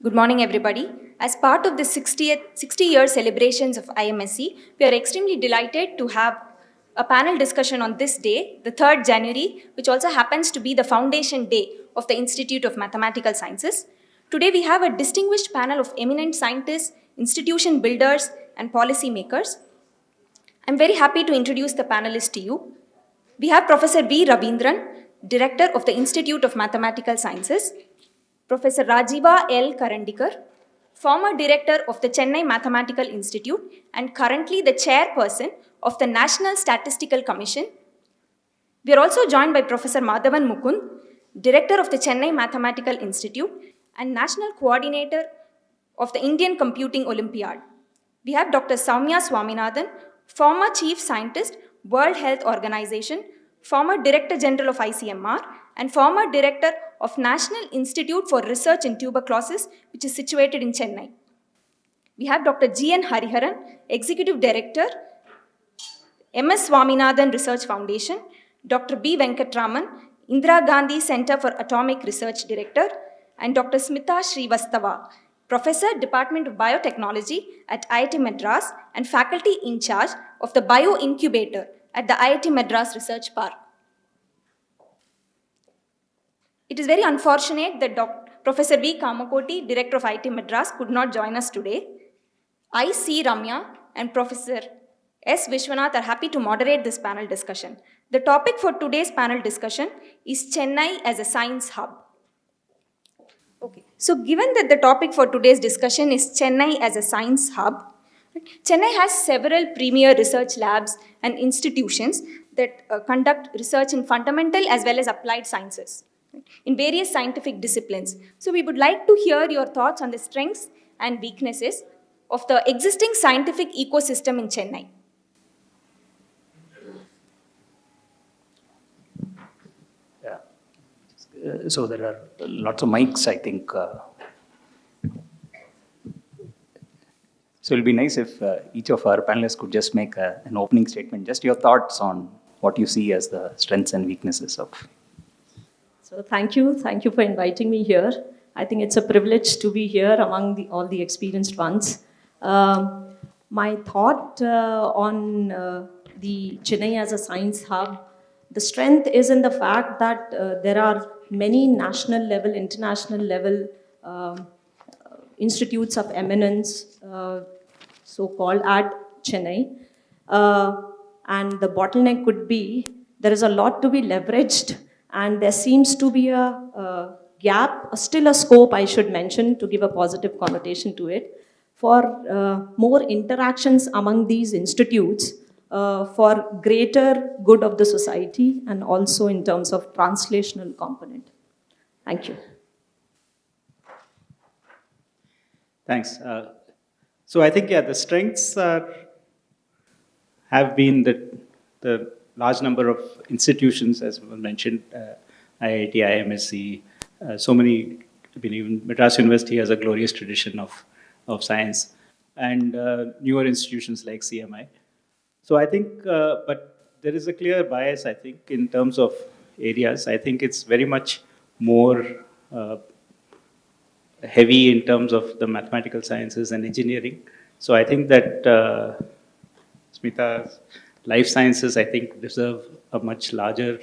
Good morning, everybody. As part of the 60-year celebrations of IMSC, we are extremely delighted to have a panel discussion on this day, the 3rd January, which also happens to be the foundation day of the Institute of Mathematical Sciences. Today, we have a distinguished panel of eminent scientists, institution builders, and policy makers. I'm very happy to introduce the panelists to you. We have Professor V. Rabindran, Director of the Institute of Mathematical Sciences, Professor Rajiva L. Karandikar, former Director of the Chennai Mathematical Institute and currently the Chairperson of the National Statistical Commission. We are also joined by Professor Madhavan Mukund, Director of the Chennai Mathematical Institute and National Coordinator of the Indian Computing Olympiad. We have Dr. Soumya Swaminathan, former Chief Scientist, World Health Organization, former Director General of ICMR, and former Director of National Institute for Research in Tuberculosis, which is situated in Chennai. We have Dr. G.N. Hariharan, Executive Director, MS Swaminathan Research Foundation, Dr. B. Venkatraman, Indira Gandhi Center for Atomic Research Director, and Dr. Smita Srivastava, Professor, Department of Biotechnology at IIT Madras and Faculty in charge of the Bio Incubator at the IIT Madras Research Park. It is very unfortunate that Professor V. Kamakoti, Director of IIT Madras, could not join us today. I, C. Ramya, and Professor S. Vishwanath are happy to moderate this panel discussion. The topic for today's panel discussion is Chennai as a science hub. Okay, so given that the topic for today's discussion is Chennai as a science hub, Chennai has several premier research labs and institutions that conduct research in fundamental as well as applied sciences in various scientific disciplines. So we would like to hear your thoughts on the strengths and weaknesses of the existing scientific ecosystem in Chennai. So there are lots of mics, I think. So it'll be nice if each of our panelists could just make an opening statement, just your thoughts on what you see as the strengths and weaknesses of. So thank you for inviting me here. I think it's a privilege to be here among all the experienced ones. My thought on the Chennai as a science hub, the strength is in the fact that there are many national level, international level institutes of eminence, so-called at Chennai. And the bottleneck could be, there is a lot to be leveraged and there seems to be a gap, still a scope I should mention to give a positive connotation to it, for more interactions among these institutes for greater good of the society and also in terms of translational component. Thank you. Thanks. So I think, the strengths have been the large number of institutions, as was mentioned, IIT, IMSC, so many, even Madras University has a glorious tradition of science, and newer institutions like CMI. So I think, but there is a clear bias, I think, in terms of areas. I think it's very much more heavy in terms of the mathematical sciences and engineering. So I think that Smita's life sciences, I think, deserve a much larger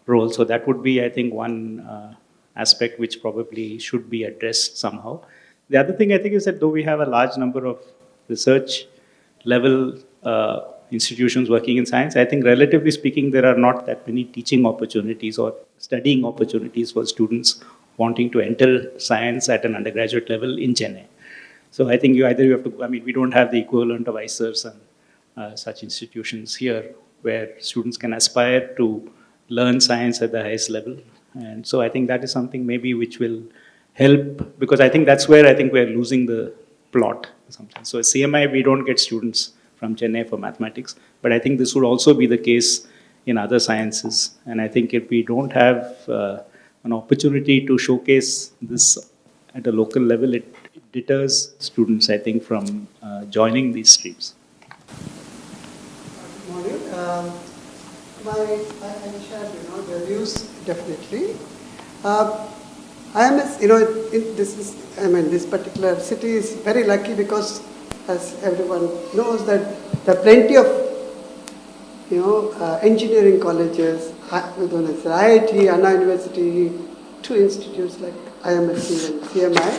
role. So that would be, I think, one aspect which probably should be addressed somehow. The other thing I think is that though we have a large number of research level institutions working in science, I think relatively speaking, there are not that many teaching opportunities or studying opportunities for students wanting to enter science at an undergraduate level in Chennai. So I think you have to, we don't have the equivalent of ICERs and such institutions here where students can aspire to learn science at the highest level. And so I think that is something maybe which will help, because I think that's where I think we're losing the plot. Sometimes. So at CMI, we don't get students from Chennai for mathematics, but I think this would also be the case in other sciences. And I think if we don't have an opportunity to showcase this at a local level, it deters students, I think, from joining these streams. Good morning. I share the views, definitely. IMS, this is, this particular city is very lucky because, as everyone knows, that there are plenty of, engineering colleges, whether it's IIT, Anna University, two institutes like IMSC and CMI,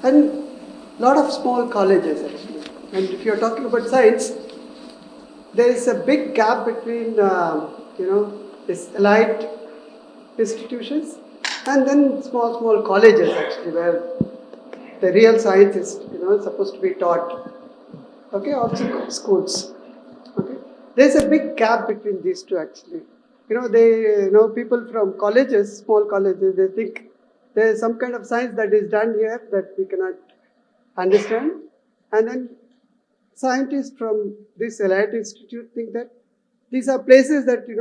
and lot of small colleges actually. And if you're talking about science, there is a big gap between, this elite institutions and then small colleges actually where the real science is, supposed to be taught. Okay, also schools. Okay, there's a big gap between these two actually. People from colleges, small colleges, they think there is some kind of science that is done here that we cannot understand, and then scientists from this elite institute think that these are places that it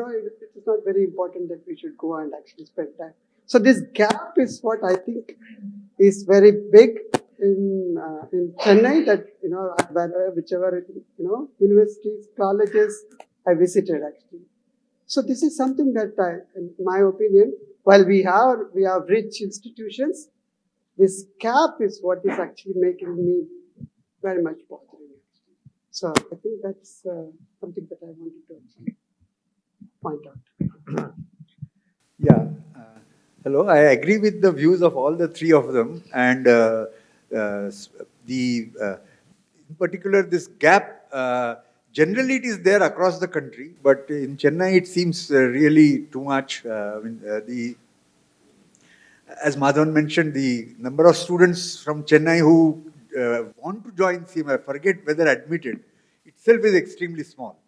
is not very important that we should go and actually spend time. So this gap is what I think is very big in Chennai. That whichever universities, colleges I visited actually. So this is something that in my opinion, while we have rich institutions, this gap is what is actually making me very much bothering. So I think that's something that I wanted to actually point out. Yeah. Hello. I agree with the views of all the three of them, and in particular this gap. Generally, it is there across the country, but in Chennai, it seems really too much. As Madhavan mentioned, the number of students from Chennai who want to join CMI, forget whether admitted, itself is extremely small.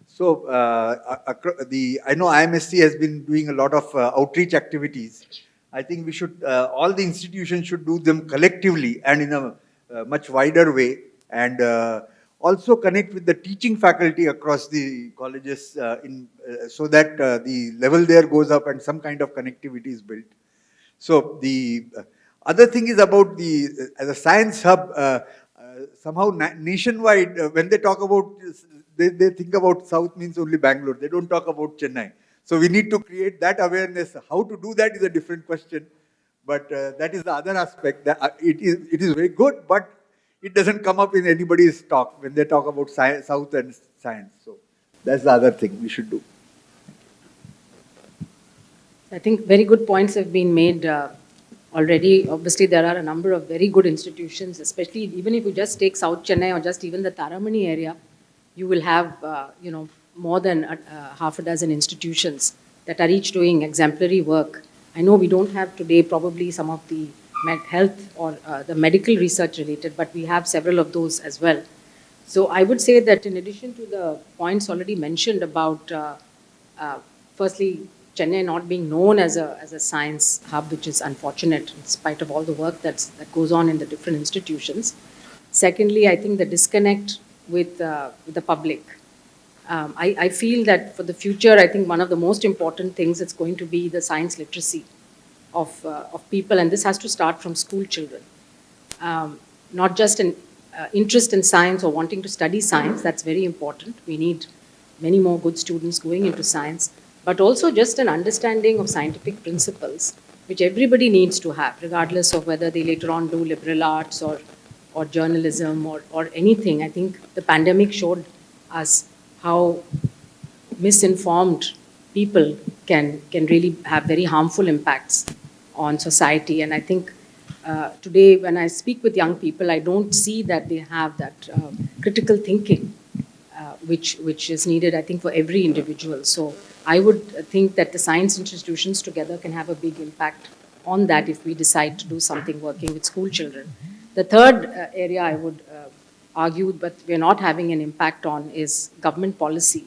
So I know IMSC has been doing a lot of outreach activities. I think we should, all the institutions should do them collectively and in a much wider way, and also connect with the teaching faculty across the colleges so that the level there goes up and some kind of connectivity is built. So the other thing is about as a science hub, somehow nationwide, when they talk about, they think about South means only Bangalore. They don't talk about Chennai. So we need to create that awareness. How to do that is a different question. But that is the other aspect. That it is very good, but it doesn't come up in anybody's talk when they talk about South and science. So that's the other thing we should do. I think very good points have been made already. Obviously, there are a number of very good institutions, especially even if you just take South Chennai or just even the Taramani area, you will have, more than half a dozen institutions that are each doing exemplary work. I know we don't have today probably some of the health or the medical research related, but we have several of those as well. So I would say that in addition to the points already mentioned about, firstly, Chennai not being known as a science hub, which is unfortunate in spite of all the work that goes on in the different institutions. Secondly, I think the disconnect with the public. I feel that for the future, I think one of the most important things is going to be the science literacy of people, and this has to start from school children. Not just an interest in science or wanting to study science, that's very important. We need many more good students going into science, but also just an understanding of scientific principles, which everybody needs to have, regardless of whether they later on do liberal arts or journalism or anything. I think the pandemic showed us how misinformed people can really have very harmful impacts on society. And I think today when I speak with young people, I don't see that they have that critical thinking which is needed, I think, for every individual. So I would think that the science institutions together can have a big impact on that if we decide to do something working with school children. The third area I would argue, but we're not having an impact on, is government policy.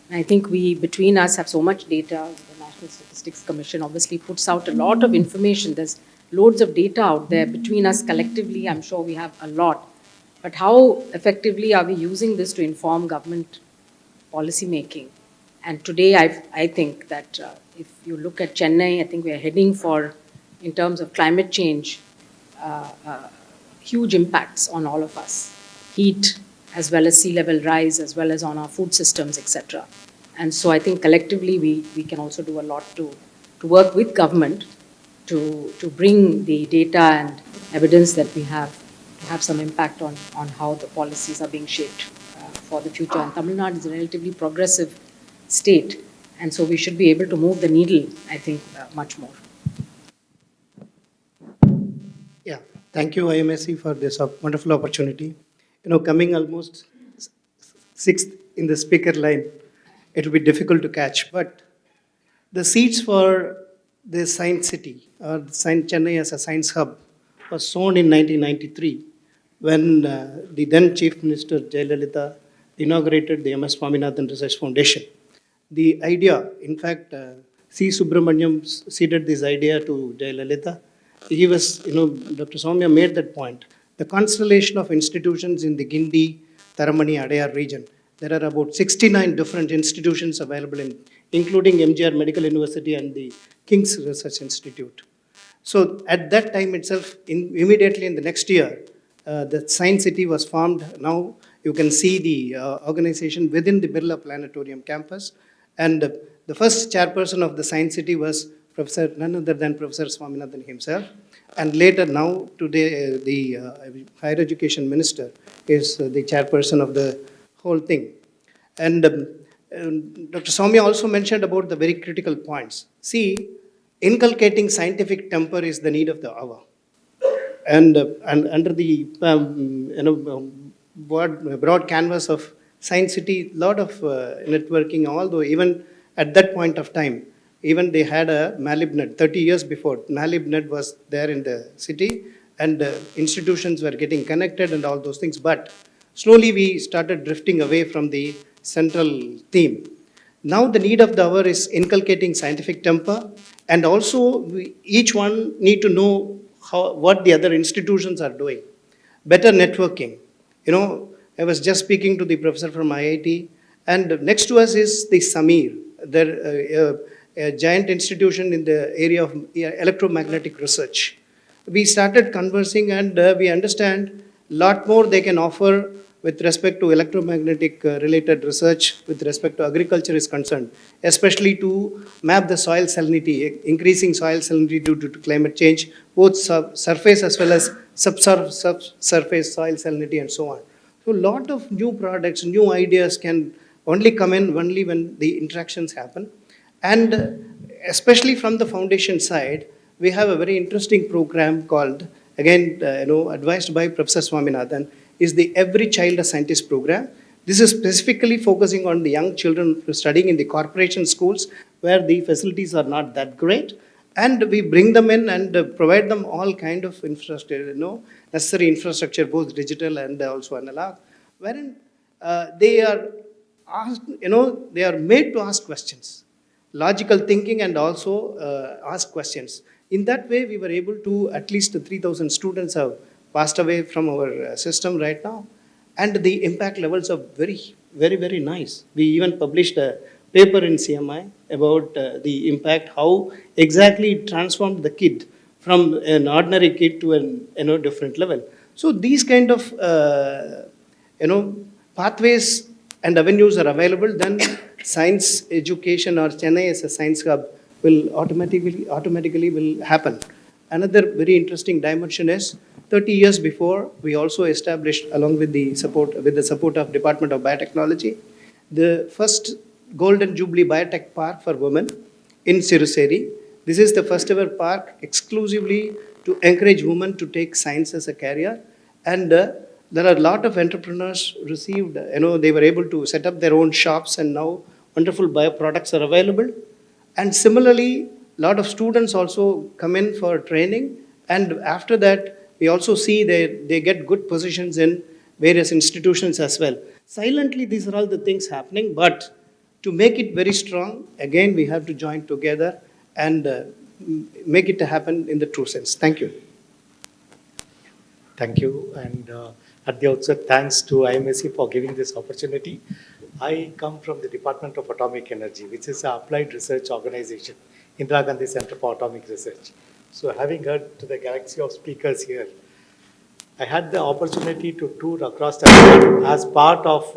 And I think we, between us, have so much data. The National Statistics Commission obviously puts out a lot of information. There's loads of data out there. Between us collectively, I'm sure we have a lot. But how effectively are we using this to inform government policy making? And today, I think that if you look at Chennai, I think we are heading for, in terms of climate change, huge impacts on all of us. Heat, as well as sea level rise, as well as on our food systems, etc. And so I think collectively we can also do a lot to work with government to bring the data and evidence that we have to have some impact on how the policies are being shaped for the future. And Tamil Nadu is a relatively progressive state, and so we should be able to move the needle, I think, much more. Yeah, thank you, IMSC, for this wonderful opportunity. Coming almost sixth in the speaker line, it will be difficult to catch. But the seeds for the Science City, or the Chennai as a science hub, was sown in 1993 when the then Chief Minister Jayalalitha inaugurated the MS Swaminathan Research Foundation. The idea, in fact, C. Subramaniam seeded this idea to Jayalalitha. He was, Dr. Soumya made that point. The constellation of institutions in the Gindi, Taramani, Adayar region, there are about 69 different institutions available, including MGR Medical University and the King's Research Institute. So at that time itself, immediately in the next year, the Science City was formed. Now you can see the organization within the Birla Planetarium campus. And the first chairperson of the Science City was none other than Professor Swaminathan himself. And later, now, today, the Higher Education Minister is the chairperson of the whole thing. And Dr. Soumya also mentioned about the very critical points. See, inculcating scientific temper is the need of the hour. And under the broad canvas of Science City, a lot of networking, although even at that point of time, even they had a Malibnet 30 years before. Malibnet was there in the city, and institutions were getting connected and all those things. But slowly we started drifting away from the central theme. Now the need of the hour is inculcating scientific temper, and also each one need to know what the other institutions are doing. Better networking. I was just speaking to the professor from IIT, and next to us is the Samir, a giant institution in the area of electromagnetic research. We started conversing, and we understand a lot more they can offer with respect to electromagnetic related research, with respect to agriculture is concerned, especially to map the soil salinity, increasing soil salinity due to climate change, both surface as well as subsurface soil salinity and so on. So a lot of new products, new ideas can only come in only when the interactions happen. And especially from the foundation side, we have a very interesting program called, again, advised by Professor Swaminathan, is the Every Child a Scientist program. This is specifically focusing on the young children studying in the corporation schools where the facilities are not that great. And we bring them in and provide them all kind of infrastructure, necessary infrastructure, both digital and also analog, wherein they are asked, they are made to ask questions, logical thinking, and also ask questions. In that way, we were able to, at least 3,000 students have passed away from our system right now. And the impact levels are very, very, very nice. We even published a paper in CMI about the impact, how exactly it transformed the kid from an ordinary kid to an different level. So these kind of pathways and avenues are available, then science education or Chennai as a science hub will automatically will happen. Another very interesting dimension is 30 years before, we also established, along with the support of Department of Biotechnology, the first Golden Jubilee Biotech Park for women in Siruseri. This is the first ever park exclusively to encourage women to take science as a career. And there are a lot of entrepreneurs received, they were able to set up their own shops, and now wonderful bioproducts are available. And similarly, a lot of students also come in for training, and after that, we also see they get good positions in various institutions as well. Silently, these are all the things happening, but to make it very strong, again, we have to join together and make it happen in the true sense. Thank you. Thank you. And at the outset, thanks to IMSC for giving this opportunity. I come from the Department of Atomic Energy, which is an applied research organization, Indira Gandhi Center for Atomic Research. So having heard to the galaxy of speakers here, I had the opportunity to tour across the country as part of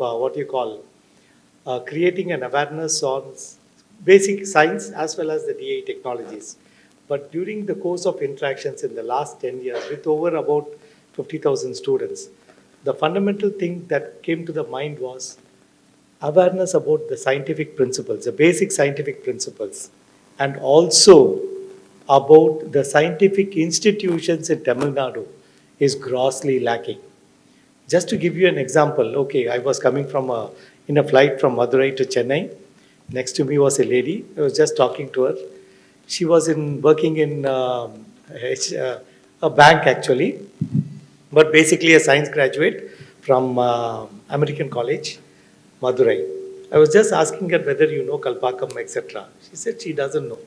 creating an awareness on basic science as well as the DA technologies. But during the course of interactions in the last 10 years, with over about 50,000 students, the fundamental thing that came to the mind was awareness about the scientific principles, the basic scientific principles, and also about the scientific institutions in Tamil Nadu is grossly lacking. Just to give you an example, okay, I was coming in a flight from Madurai to Chennai. Next to me was a lady. I was just talking to her. She was working in a bank actually, but basically a science graduate from American College, Madurai. I was just asking her whether you know Kalpakam, etc. She said she doesn't know.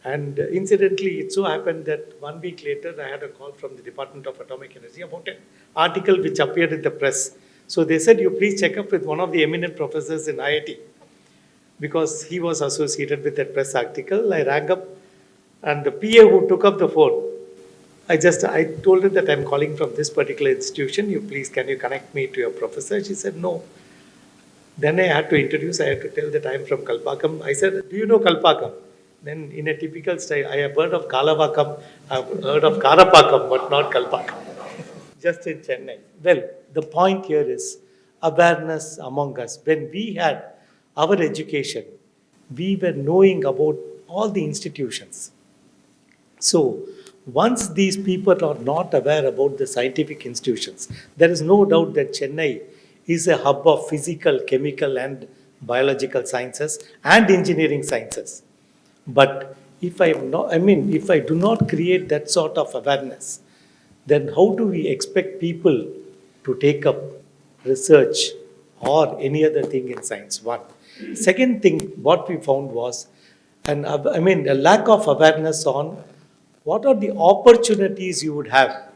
And incidentally, it so happened that 1 week later, I had a call from the Department of Atomic Energy about an article which appeared in the press. So they said, you please check up with one of the eminent professors in IIT, because he was associated with that press article. I rang up, and the PA who took up the phone, I told her that I'm calling from this particular institution. Can you connect me to your professor? She said, no. Then I had to tell that I'm from Kalpakam. I said, do you know Kalpakam? Then in a typical style, I have heard of Kalavakam, I've heard of Karapakam, but not Kalpakam. Just in Chennai. Well, the point here is awareness among us. When we had our education, we were knowing about all the institutions. So, once these people are not aware about the scientific institutions, there is no doubt that Chennai is a hub of physical, chemical, and biological sciences and engineering sciences. But if I do not create that sort of awareness, then how do we expect people to take up research or any other thing in science? One. Second thing, what we found was, a lack of awareness on what are the opportunities you would have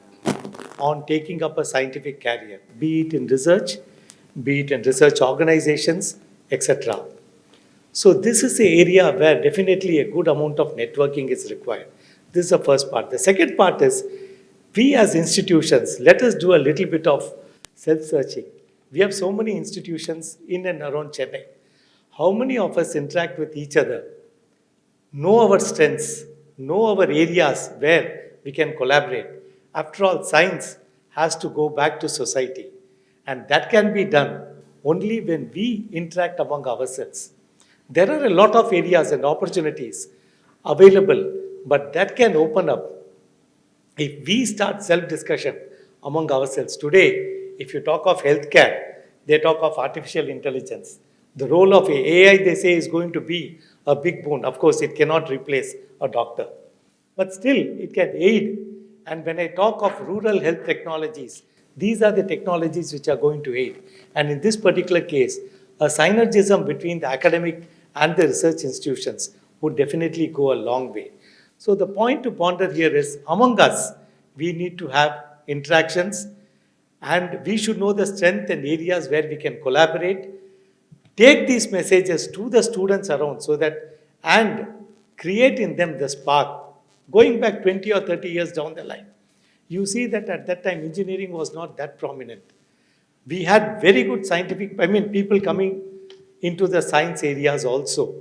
on taking up a scientific career, be it in research, be it in research organizations, etc. So this is the area where definitely a good amount of networking is required. This is the first part. The second part is, we as institutions, let us do a little bit of self-searching. We have so many institutions in and around Chennai. How many of us interact with each other, know our strengths, know our areas where we can collaborate? After all, science has to go back to society. And that can be done only when we interact among ourselves. There are a lot of areas and opportunities available, but that can open up if we start self-discussion among ourselves. Today, if you talk of healthcare, they talk of artificial intelligence. The role of AI, they say, is going to be a big boon. Of course, it cannot replace a doctor, but still it can aid. And when I talk of rural health technologies, these are the technologies which are going to aid. And in this particular case, a synergism between the academic and the research institutions would definitely go a long way. So the point to ponder here is, among us, we need to have interactions, and we should know the strength and areas where we can collaborate, take these messages to the students around and create in them the spark. Going back 20 or 30 years down the line, you see that at that time engineering was not that prominent. We had very good people coming into the science areas also.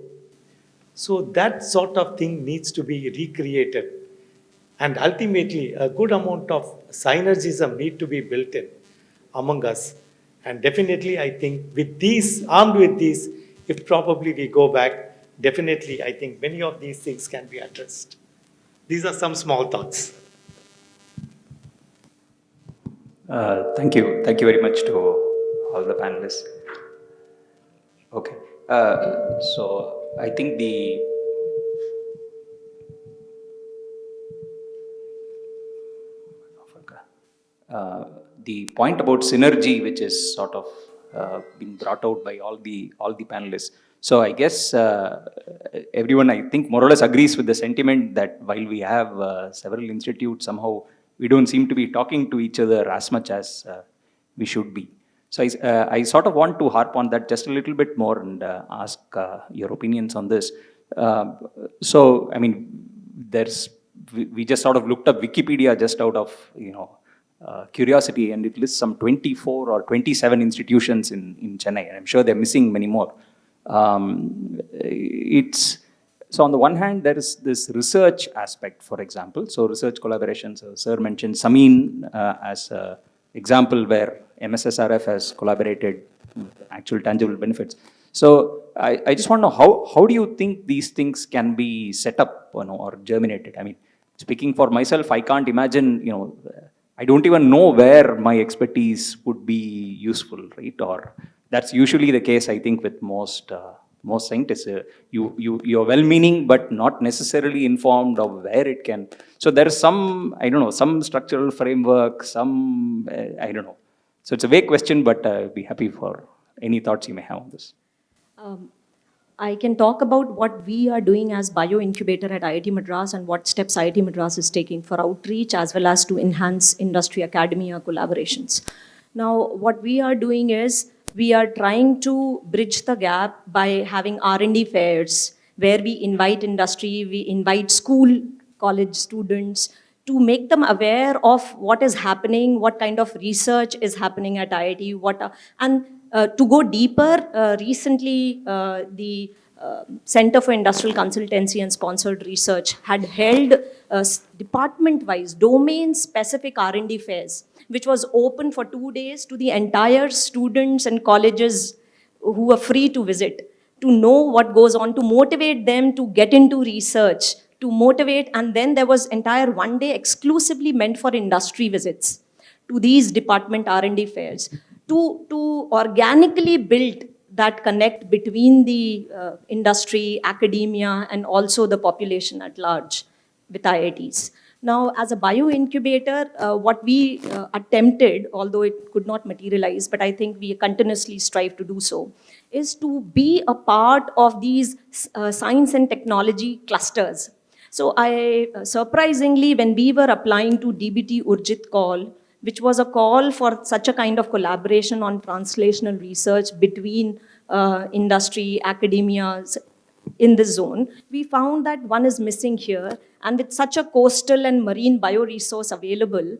So that sort of thing needs to be recreated. And ultimately, a good amount of synergism need to be built in among us. And definitely, I think armed with these, if probably we go back, definitely, I think many of these things can be addressed. These are some small thoughts. Thank you. Thank you very much to all the panelists. Okay. So I think the point about synergy, which is sort of being brought out by all the panelists. So I guess everyone, I think, more or less agrees with the sentiment that while we have several institutes, somehow we don't seem to be talking to each other as much as we should be. So I sort of want to harp on that just a little bit more and ask your opinions on this. So, I mean, we just sort of looked up Wikipedia just out of, curiosity, and it lists some 24 or 27 institutions in Chennai, and I'm sure they're missing many more. so on the one hand, there is this research aspect, for example. So research collaborations, Sir mentioned Samin as an example where MSSRF has collaborated with actual tangible benefits. So I just want to know how do you think these things can be set up, or germinated? I mean, speaking for myself, I can't imagine, I don't even know where my expertise would be useful, right? Or that's usually the case, I think, with most scientists. You're well-meaning, but not necessarily informed of where it can. So there is some, I don't know, some structural framework, some, I don't know. So it's a vague question, but I'd be happy for any thoughts you may have on this. I can talk about what we are doing as bio incubator at IIT Madras and what steps IIT Madras is taking for outreach as well as to enhance industry academia collaborations. Now, what we are doing is we are trying to bridge the gap by having R&D fairs where we invite industry, we invite school, college students to make them aware of what is happening, what kind of research is happening at IIT, to go deeper, recently the Center for Industrial Consultancy and Sponsored Research had held department-wise, domain-specific R&D fairs, which was open for 2 days to the entire students and colleges who were free to visit, to know what goes on, to motivate them to get into research, to motivate, and then there was entire 1 day exclusively meant for industry visits to these department R&D fairs, to organically build that connect between the industry, academia, and also the population at large with IITs. Now, as a bio incubator, what we attempted, although it could not materialize, but I think we continuously strive to do so, is to be a part of these science and technology clusters. So surprisingly, when we were applying to DBT Urjit call, which was a call for such a kind of collaboration on translational research between industry, academia in this zone, we found that one is missing here. And with such a coastal and marine bioresource available,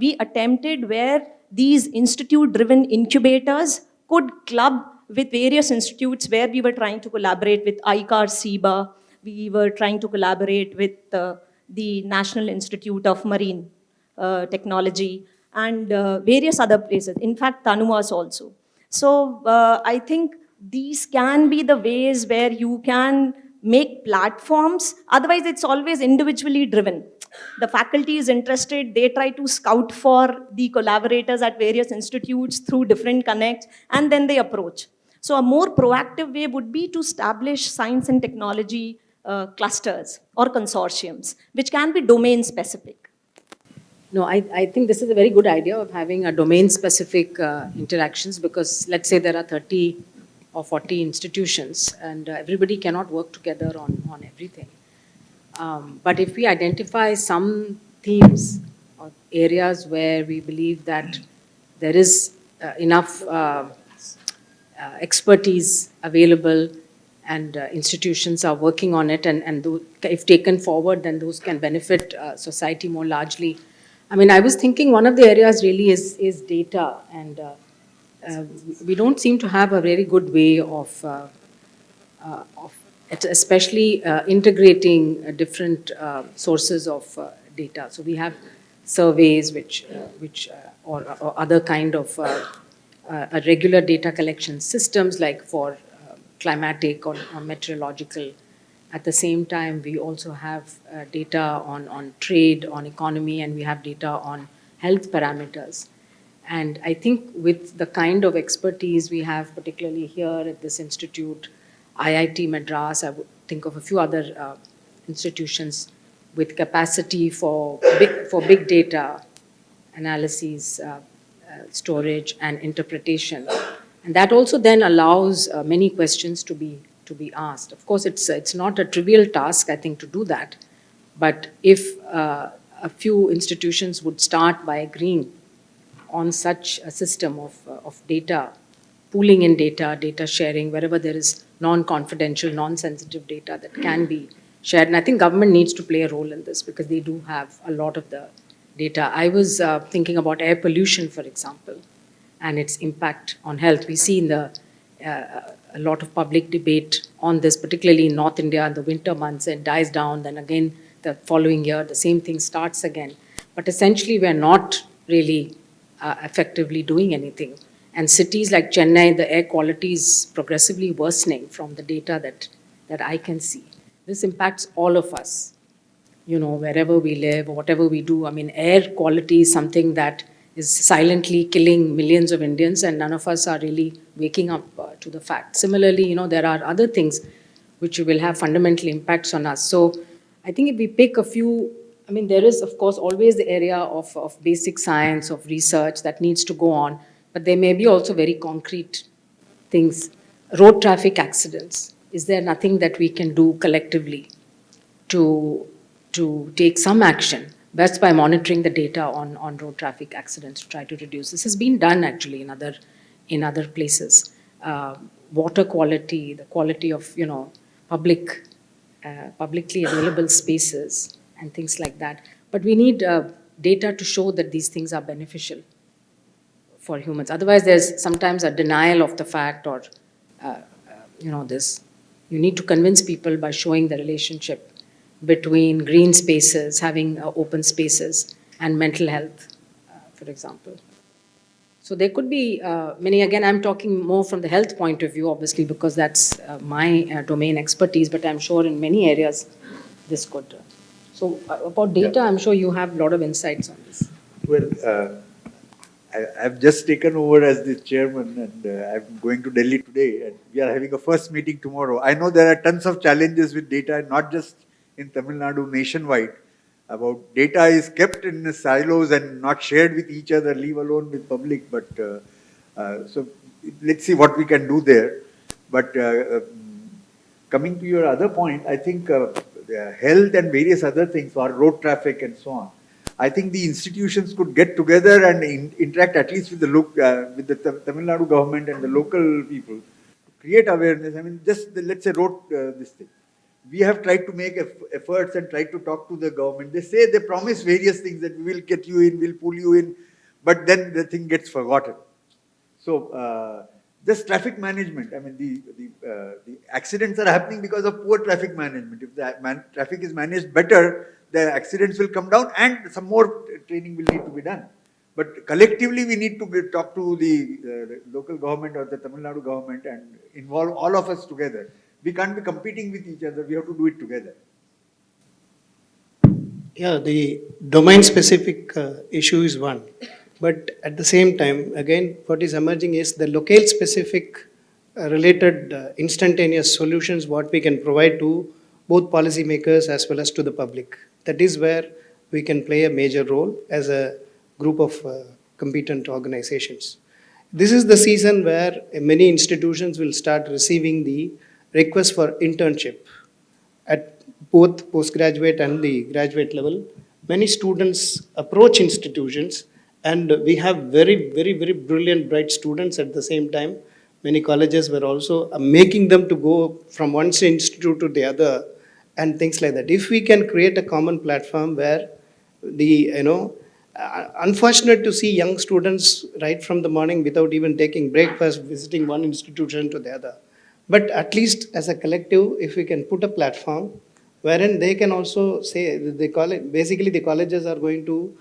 we attempted where these institute-driven incubators could club with various institutes where we were trying to collaborate with ICAR, SIBA, we were trying to collaborate with the National Institute of Marine Technology, and various other places, in fact, Tanuas also. So I think these can be the ways where you can make platforms. Otherwise, it's always individually driven. The faculty is interested, they try to scout for the collaborators at various institutes through different connects, and then they approach. So a more proactive way would be to establish science and technology clusters or consortiums, which can be domain specific. No, I think this is a very good idea of having a domain-specific interactions, because let's say there are 30 or 40 institutions and everybody cannot work together on everything. But if we identify some themes or areas where we believe that there is enough expertise available and institutions are working on it, and if taken forward, then those can benefit society more largely. I mean, I was thinking one of the areas really is data, and we don't seem to have a very good way of especially integrating different sources of data. So we have surveys or other kind of regular data collection systems, like for climatic or meteorological. At the same time, we also have data on trade, on economy, and we have data on health parameters. And I think with the kind of expertise we have, particularly here at this institute, IIT Madras, I would think of a few other institutions with capacity for big data analyses, storage, and interpretation. And that also then allows many questions to be asked. Of course, it's not a trivial task, I think, to do that. But if a few institutions would start by agreeing on such a system of data, pooling in data sharing, wherever there is non-confidential, non-sensitive data that can be shared. And I think government needs to play a role in this, because they do have a lot of the data. I was thinking about air pollution, for example, and its impact on health. We see in a lot of public debate on this, particularly in North India in the winter months, and dies down. Then again, the following year, the same thing starts again. But essentially, we're not really effectively doing anything. And cities like Chennai, the air quality is progressively worsening from the data that I can see. This impacts all of us, wherever we live or whatever we do. I mean, air quality is something that is silently killing millions of Indians, and none of us are really waking up to the fact. Similarly, there are other things which will have fundamental impacts on us. So I think if we pick a few, I mean, there is, of course, always the area of basic science, of research that needs to go on, but there may be also very concrete things. Road traffic accidents. Is there nothing that we can do collectively to take some action, best by monitoring the data on road traffic accidents to try to reduce? This has been done actually in other places. Water quality, the quality of publicly available spaces and things like that. But we need data to show that these things are beneficial for humans. Otherwise, there's sometimes a denial of the fact, or this. You need to convince people by showing the relationship between green spaces, having open spaces, and mental health, for example. So there could be many. Again, I'm talking more from the health point of view, obviously, because that's my domain expertise. But I'm sure in many areas this could. So about data, I'm sure you have a lot of insights on this. Well, I've just taken over as the chairman, and I'm going to Delhi today, and we are having a first meeting tomorrow. I know there are tons of challenges with data, not just in Tamil Nadu, nationwide. About data is kept in silos and not shared with each other, leave alone with public. But so let's see what we can do there. But coming to your other point, I think health and various other things, or road traffic and so on. I think the institutions could get together and interact at least with the Tamil Nadu government and the local people to create awareness. I mean, let's say road this thing. We have tried to make efforts and tried to talk to the government. They promise various things that we will get you in, we'll pull you in, but then the thing gets forgotten. So just traffic management. I mean, the accidents are happening because of poor traffic management. If the traffic is managed better, the accidents will come down, and some more training will need to be done. But collectively, we need to talk to the local government or the Tamil Nadu government and involve all of us together. We can't be competing with each other. We have to do it together. Yeah, the domain-specific issue is one. But at the same time, again, what is emerging is the locale-specific related instantaneous solutions what we can provide to both policymakers as well as to the public. That is where we can play a major role as a group of competent organizations. This is the season where many institutions will start receiving the requests for internship at both postgraduate and the graduate level. Many students approach institutions, and we have very, very, very brilliant, bright students at the same time. Many colleges were also making them to go from one institute to the other and things like that. If we can create a common platform where unfortunate to see young students right from the morning without even taking breakfast, visiting one institution to the other. But at least as a collective, if we can put a platform wherein they can also say, basically the colleges are going to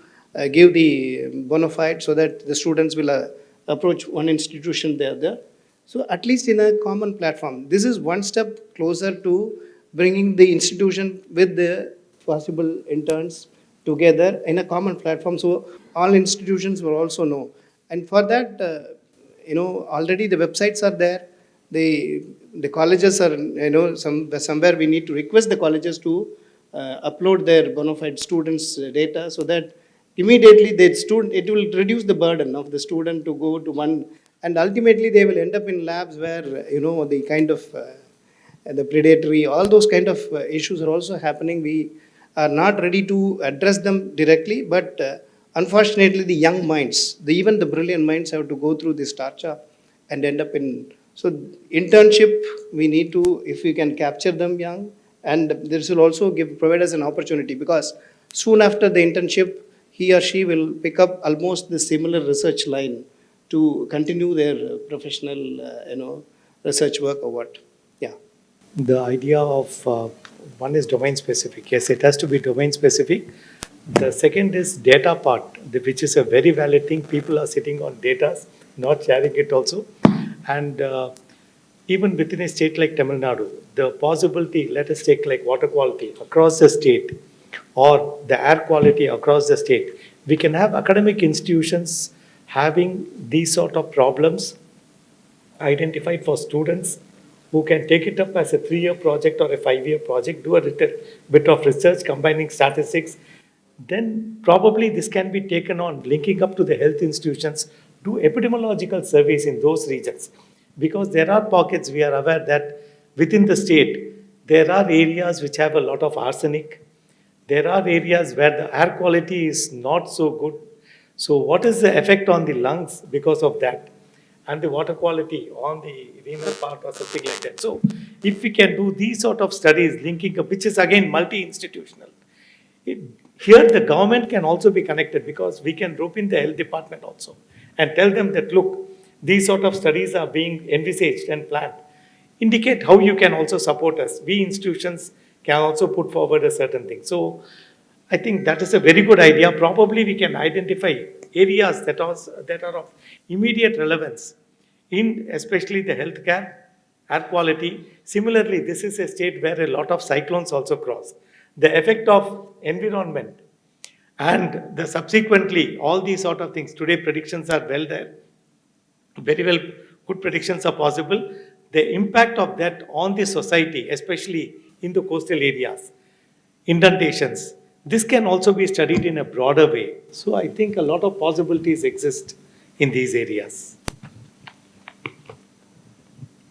give the bona fide so that the students will approach one institution the other. So at least in a common platform, this is one step closer to bringing the institution with the possible interns together in a common platform, so all institutions will also know. And for that, already the websites are there. The colleges are, somewhere we need to request the colleges to upload their bona fide students' data, so that immediately it will reduce the burden of the student to go to one, and ultimately they will end up in labs where, the kind of the predatory, all those kind of issues are also happening. We are not ready to address them directly, but unfortunately the young minds, even the brilliant minds have to go through this torture and end up in, so internship, we need to, if we can capture them young, and this will also provide us an opportunity, because soon after the internship, he or she will pick up almost the similar research line to continue their professional, research work or what. Yeah. the idea of one is domain specific. Yes, it has to be domain specific. The second is data part, which is a very valid thing. People are sitting on data, not sharing it also. And even within a state like Tamil Nadu, the possibility, let us take like water quality across the state or the air quality across the state, we can have academic institutions having these sort of problems identified for students who can take it up as a 3-year project or a 5-year project, do a little bit of research combining statistics. Then probably this can be taken on, linking up to the health institutions, do epidemiological surveys in those regions. Because there are pockets, we are aware that within the state, there are areas which have a lot of arsenic. There are areas where the air quality is not so good. So what is the effect on the lungs because of that? And the water quality on the renal part or something like that. So if we can do these sort of studies linking up, which is again multi-institutional, here the government can also be connected because we can rope in the health department also and tell them that, look, these sort of studies are being envisaged and planned. Indicate how you can also support us. We institutions can also put forward a certain thing. So I think that is a very good idea. Probably we can identify areas that are of immediate relevance in especially the healthcare, air quality. Similarly, this is a state where a lot of cyclones also cross. The effect of environment and the subsequently all these sort of things. Today predictions are well there. Very well, good predictions are possible. The impact of that on the society, especially in the coastal areas, inundations, this can also be studied in a broader way. So I think a lot of possibilities exist in these areas.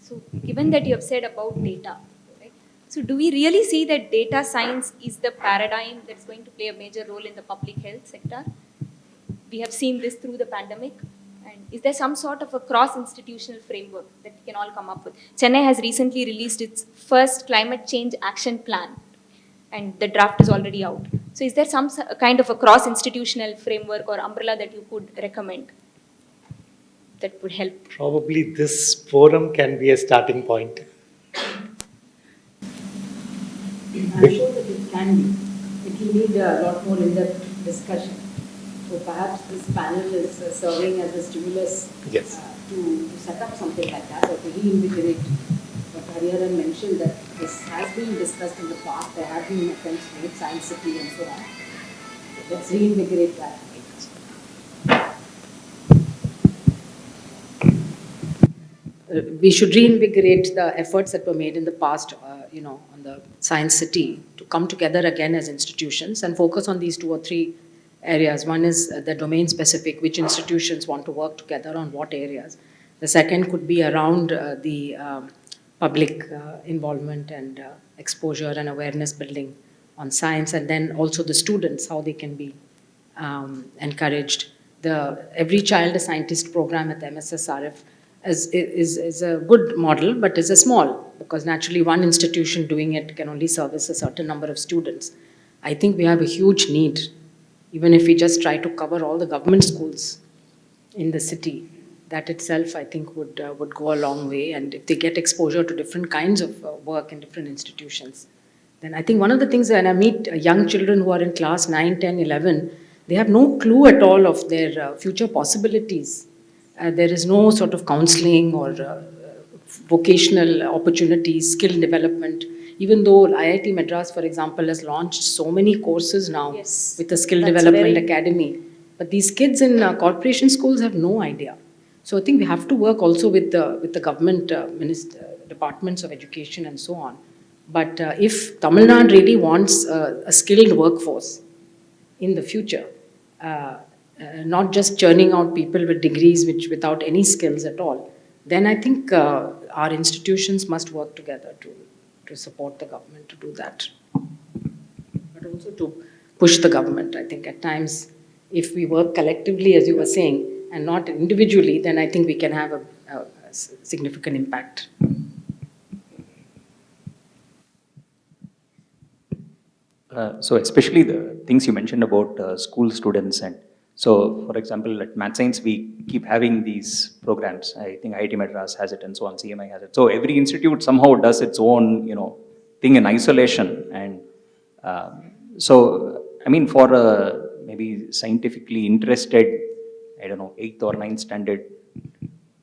So, given that you have said about data, right? So, do we really see that data science is the paradigm that's going to play a major role in the public health sector? We have seen this through the pandemic. And is there some sort of a cross-institutional framework that we can all come up with? Chennai has recently released its first climate change action plan, and the draft is already out. So, is there some kind of a cross-institutional framework or umbrella that you could recommend that would help? Probably this forum can be a starting point. I'm sure that it can be. It will need a lot more in-depth discussion. So perhaps this panel is serving as a stimulus Yes. to set up something like that or to reinvigorate. But Hariharan mentioned that this has been discussed in the past. There have been attempts made, Science City and so on. Let's reinvigorate that. We should reinvigorate the efforts that were made in the past, on the Science City to come together again as institutions and focus on these 2 or 3 areas. One is the domain specific, which institutions want to work together on what areas. The second could be around the public involvement and exposure and awareness building on science, and then also the students, how they can be encouraged. The Every Child a Scientist program at the MSSRF is a good model, but is a small, because naturally one institution doing it can only service a certain number of students. I think we have a huge need, even if we just try to cover all the government schools in the city. That itself, I think, would go a long way. And if they get exposure to different kinds of work in different institutions, then I think one of the things when I meet young children who are in class 9, 10, 11, they have no clue at all of their future possibilities. There is no sort of counseling or vocational opportunities, skill development. Even though IIT Madras, for example, has launched so many courses now with the Skill Development Academy, but these kids in corporation schools have no idea. So I think we have to work also with the government departments of education and so on. But if Tamil Nadu really wants a skilled workforce in the future, not just churning out people with degrees without any skills at all, then I think our institutions must work together to support the government to do that. But also to push the government. I think at times, if we work collectively, as you were saying, and not individually, then I think we can have a significant impact. So especially the things you mentioned about school students, and So, for example, at Math Science, we keep having these programs. I think IIT Madras has it and so on, CMI has it. So every institute somehow does its own, thing in isolation. And so, I mean, for a maybe scientifically interested, I don't know, 8th or 9th standard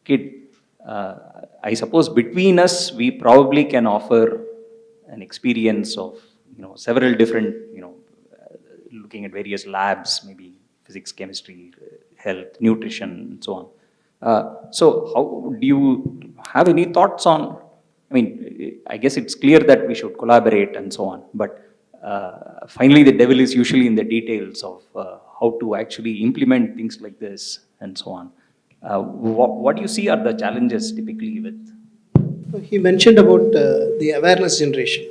kid, I suppose between us, we probably can offer an experience of, several different, looking at various labs, maybe physics, chemistry, health, nutrition, and so on. So how do you have any thoughts on, I mean, I guess it's clear that we should collaborate and so on, but finally the devil is usually in the details of how to actually implement things like this and so on. What do you see are the challenges typically with? He mentioned about the awareness generation.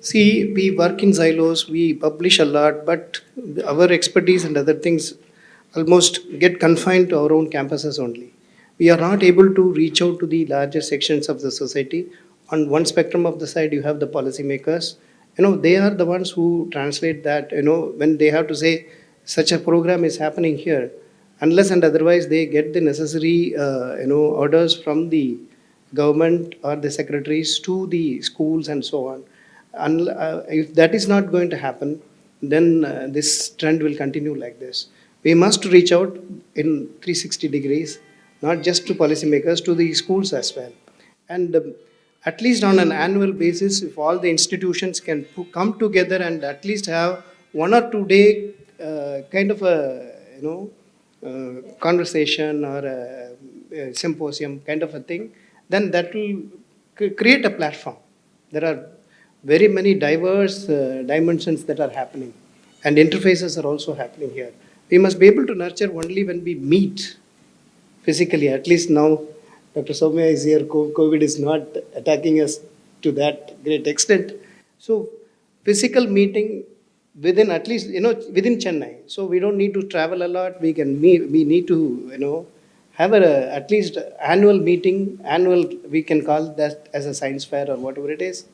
See, we work in silos, we publish a lot, but our expertise and other things almost get confined to our own campuses only. We are not able to reach out to the larger sections of the society. On one spectrum of the side, you have the policymakers. They are the ones who translate that, when they have to say such a program is happening here, unless and otherwise they get the necessary, orders from the government or the secretaries to the schools and so on. And if that is not going to happen, then this trend will continue like this. We must reach out in 360 degrees, not just to policymakers, to the schools as well. And at least on an annual basis, if all the institutions can come together and at least have 1 or 2 day kind of a conversation or a symposium kind of a thing, then that will create a platform. There are very many diverse dimensions that are happening, and interfaces are also happening here. We must be able to nurture only when we meet physically. At least now, Dr. Soumya is here. COVID is not attacking us to that great extent. So, physical meeting within at least within Chennai. So we don't need to travel a lot. We can meet. We need to have at least annual meeting. Annual, we can call that as a science fair or whatever it is.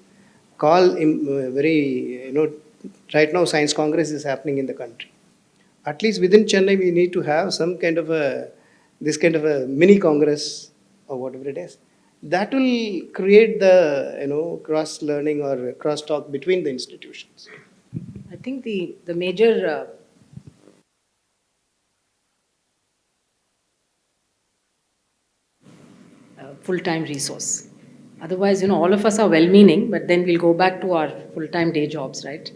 Call very right now Science Congress is happening in the country. At least within Chennai, we need to have some kind of this kind of a mini Congress or whatever it is. That will create the cross learning or cross talk between the institutions. I think the major full-time resource. Otherwise, all of us are well-meaning, but then we'll go back to our full-time day jobs, right?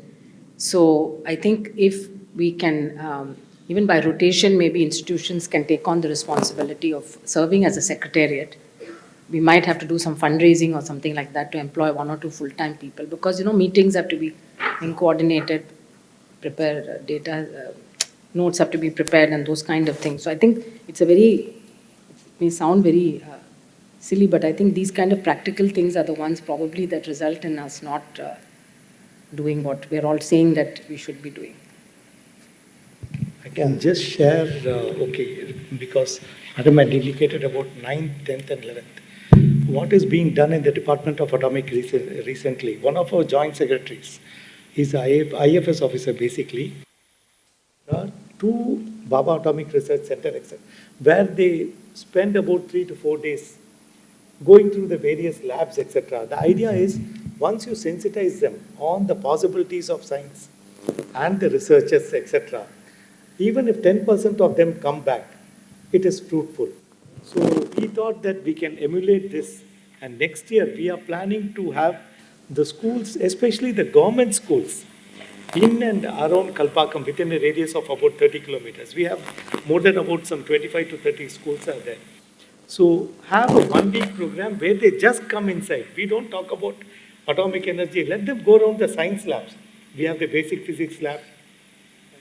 So I think if we can, even by rotation, maybe institutions can take on the responsibility of serving as a secretariat. We might have to do some fundraising or something like that to employ 1 or 2 full-time people, because meetings have to be coordinated, prepare data, notes have to be prepared, and those kind of things. So I think it's it may sound very silly, but I think these kind of practical things are the ones probably that result in us not doing what we're all saying that we should be doing. I can just share, because Madam had indicated about 9th, 10th and 11th. What is being done in the Department of Atomic recently? One of our joint secretaries is an IFS officer basically, to Baba Atomic Research Center, etc., where they spend about 3 to 4 days going through the various labs, etc. The idea is, once you sensitize them on the possibilities of science and the researchers, etc., even if 10% of them come back, it is fruitful. So we thought that we can emulate this, and next year we are planning to have the schools, especially the government schools, in and around Kalpakkam, within a radius of about 30 kilometers. We have more than about some 25 to 30 schools are there. So have a 1 week program where they just come inside. We don't talk about atomic energy. Let them go around the science labs. We have the basic physics lab,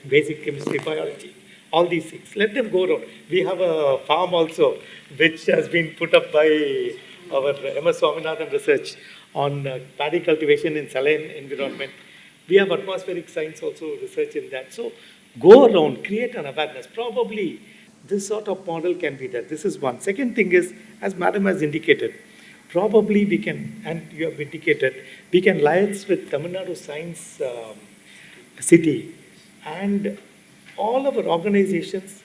basic chemistry, biology, all these things. Let them go around. We have a farm also, which has been put up by our MS Swaminathan research on paddy cultivation in saline environment. We have atmospheric science also research in that. So go around, create an awareness. Probably this sort of model can be there. This is one. Second thing is, as Madam has indicated, probably we can, and you have indicated, we can liaise with Tamil Nadu Science City, and all of our organizations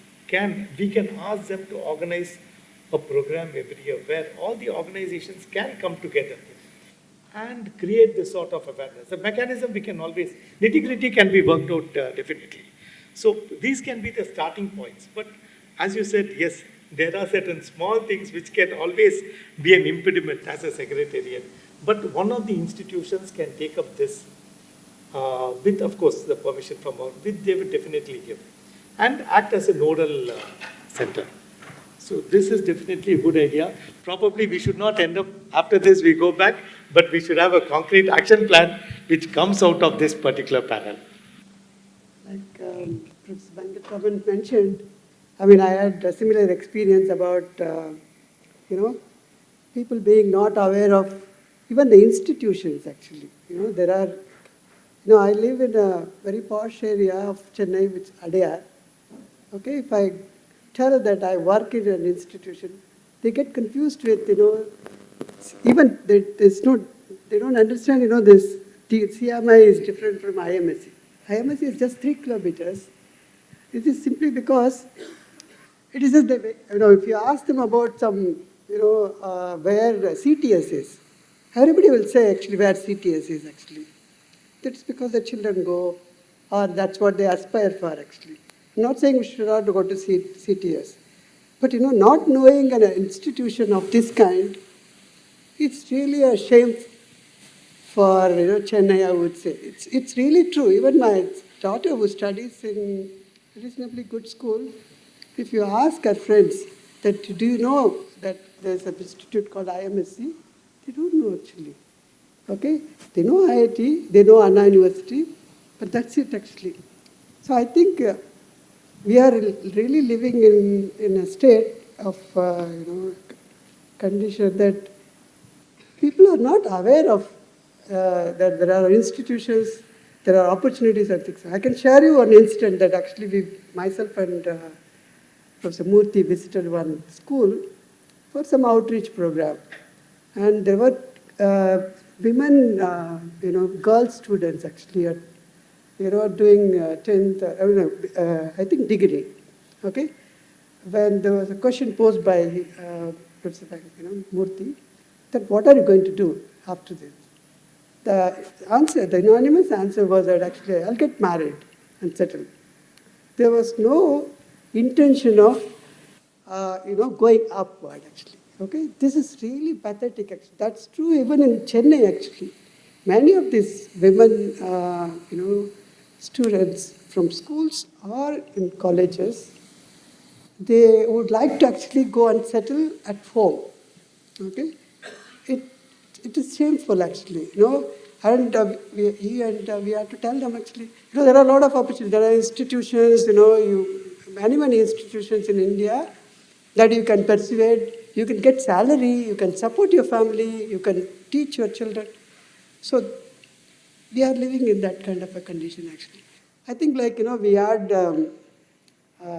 we can ask them to organize a program every year where all the organizations can come together and create this sort of awareness. The mechanism we can always, nitty-gritty can be worked out definitely. So these can be the starting points. But as you said, yes, there are certain small things which can always be an impediment as a secretariat. But one of the institutions can take up this with, of course, the permission from our, which they would definitely give, and act as a nodal center. So this is definitely a good idea. Probably we should not end up, after this we go back, but we should have a concrete action plan which comes out of this particular panel. Like Professor Venkatraman mentioned, I mean, I had a similar experience about, people being not aware of even the institutions actually. There are, I live in a very posh area of Chennai, which is Adayar. Okay, if I tell that I work in an institution, they get confused with, even they don't understand, this CMI is different from IMSC. IMSC is just 3 kilometers. It is simply because it is just, if you ask them about some, where CTS is, everybody will say actually where CTS is actually. That's because the children go, or that's what they aspire for actually. I'm not saying we should not go to CTS. But not knowing an institution of this kind, it's really a shame for Chennai, I would say. It's really true. Even my daughter who studies in a reasonably good school, if you ask her friends that do you know that there's an institute called IMSC, they don't know actually. Okay? They know IIT, they know Anna University, but that's it actually. So I think we are really living in a state of condition that people are not aware of that there are institutions, there are opportunities and things. I can share you one incident that actually myself and Professor Murthy visited one school for some outreach program. And there were women, girl students actually, doing 10th, I think degree, okay? When there was a question posed by Professor Murthy, that what are you going to do after this? The anonymous answer was that actually I'll get married and settle. There was no intention of, going upward actually. Okay, this is really pathetic. Actually, that's true even in Chennai. Actually, many of these women, students from schools or in colleges, they would like to actually go and settle at home. Okay, it is shameful actually, and we have to tell them actually, there are a lot of opportunities. There are institutions, many institutions in India that you can persuade, you can get salary, you can support your family, you can teach your children. So we are living in that kind of a condition actually. I think we had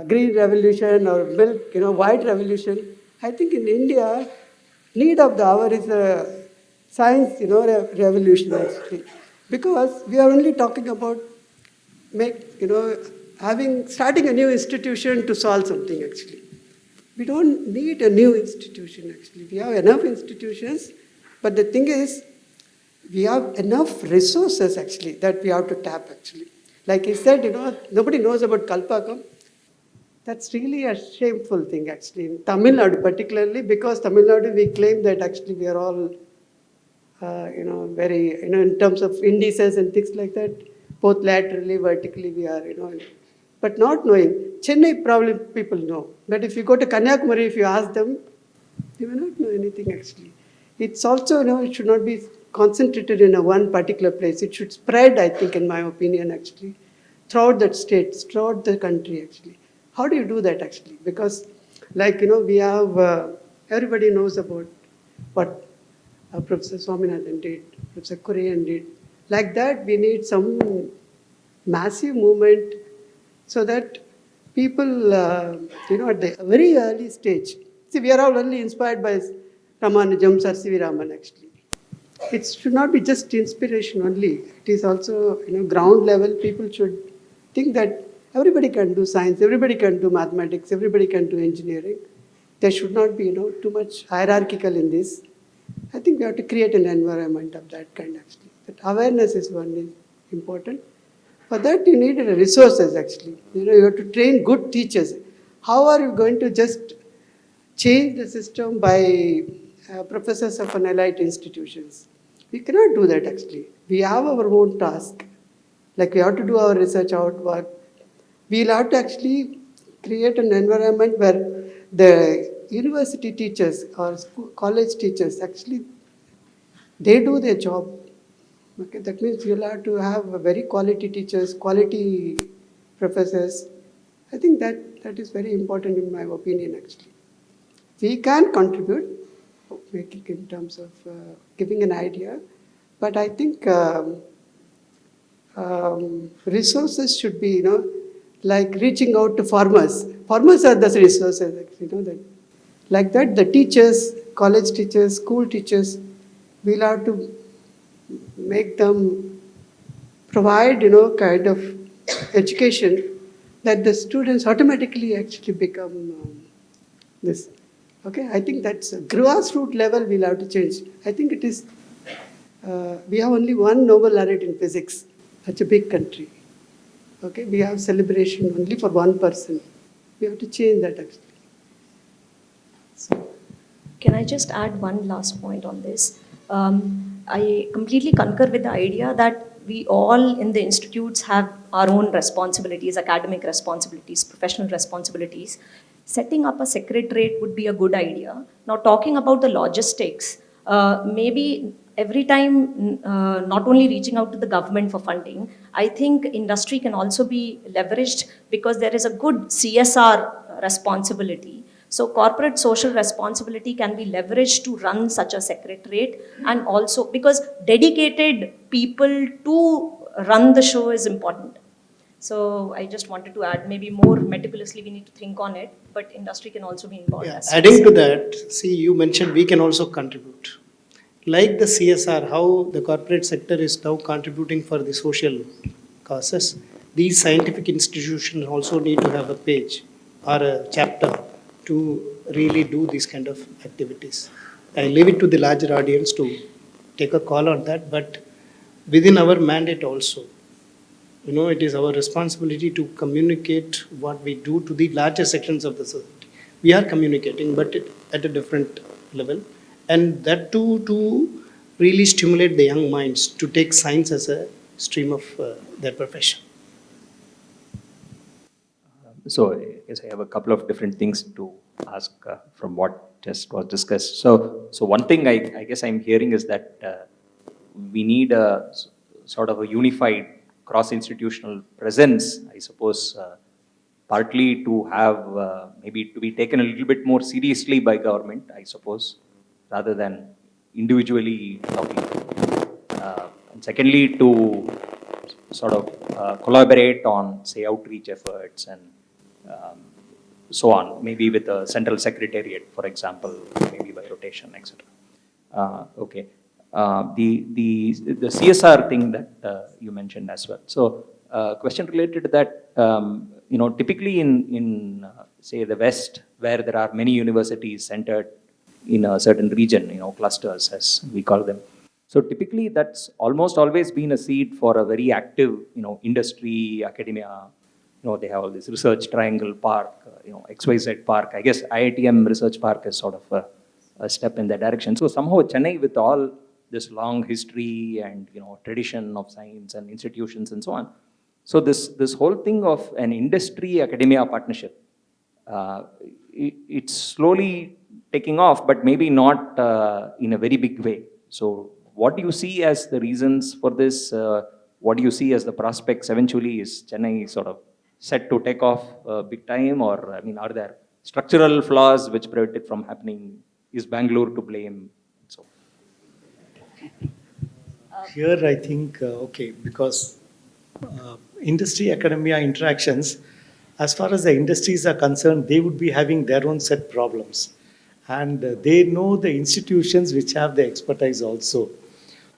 green revolution or milk, white revolution. I think in India, need of the hour is a science, revolution actually. Because we are only talking about starting a new institution to solve something actually. We don't need a new institution actually. We have enough institutions, but the thing is, we have enough resources actually that we have to tap actually. Like he said, nobody knows about Kalpakam. That's really a shameful thing actually. In Tamil Nadu particularly, because Tamil Nadu we claim that actually we are all, very, in terms of indices and things like that, both laterally, vertically we are, but not knowing. Chennai probably people know. But if you go to Kanyakumari, if you ask them, they may not know anything actually. It's also, it should not be concentrated in one particular place. It should spread, I think, in my opinion, actually, throughout the states, throughout the country, actually. How do you do that, actually? Because, we have, everybody knows about what Professor Swaminathan did, Professor Kurian did. Like that, we need some massive movement so that people, at the very early stage, see, we are all only inspired by Ramanujam, Sir C.V. Raman, actually. It should not be just inspiration only. It is also, ground level, people should think that Everybody can do science, everybody can do mathematics, everybody can do engineering. There should not be, too much hierarchical in this. I think we have to create an environment of that kind actually. That awareness is one is important. For that you need resources actually. You have to train good teachers. How are you going to just change the system by professors of an elite institutions? We cannot do that actually. We have our own task. Like we have to do our research outwork. We'll have to actually create an environment where the university teachers or college teachers actually they do their job. Okay, that means you'll have to have very quality teachers, quality professors. I think that is very important in my opinion actually. We can contribute making in terms of giving an idea, but I think resources should be, like reaching out to farmers. Farmers are the resources, actually, that. Like that, the teachers, college teachers, school teachers, we'll have to make them provide, kind of education that the students automatically actually become this. Okay, I think that's a grassroots level we'll have to change. I think it is, we have only one Nobel laureate in physics, such a big country. Okay, we have celebration only for one person. We have to change that actually. Can I just add one last point on this? I completely concur with the idea that we all in the institutes have our own responsibilities, academic responsibilities, professional responsibilities. Setting up a secretariat would be a good idea. Now, talking about the logistics, maybe every time not only reaching out to the government for funding, I think industry can also be leveraged because there is a good CSR responsibility. So corporate social responsibility can be leveraged to run such a secretariat, and also because dedicated people to run the show is important. So I just wanted to add, maybe more meticulously we need to think on it, but industry can also be involved. Yeah, as adding to CSR. that, see, you mentioned we can also contribute. Like the CSR, how the corporate sector is now contributing for the social causes, these scientific institutions also need to have a page or a chapter to really do these kind of activities. I leave it to the larger audience to take a call on that, but within our mandate also, it is our responsibility to communicate what we do to the larger sections of the society. We are communicating, but at a different level. And that too, to really stimulate the young minds to take science as a stream of their profession. So I guess I have a couple of different things to ask from what just was discussed. So one thing I guess I'm hearing is that we need a sort of a unified cross-institutional presence, I suppose, partly to have maybe to be taken a little bit more seriously by government, I suppose, rather than individually talking. And secondly, to sort of collaborate on, say, outreach efforts and um, so on, maybe with a central secretariat, for example, maybe by rotation, etc. Okay. The CSR thing that you mentioned as well. So, question related to that. Typically in say the West, where there are many universities centered in a certain region, clusters as we call them. So typically that's almost always been a seed for a very active, industry, academia. They have all this research triangle park, XYZ park. I guess IITM research park is sort of a step in that direction. So somehow Chennai, with all this long history and tradition of science and institutions and so on. So this whole thing of an industry academia partnership, it's slowly taking off, but maybe not in a very big way. So what do you see as the reasons for this? What do you see as the prospects eventually? Is Chennai sort of set to take off big time, or are there structural flaws which prevent it from happening? Is Bangalore to blame? So Here, I think, because industry academia interactions, as far as the industries are concerned, they would be having their own set problems. And they know the institutions which have the expertise also.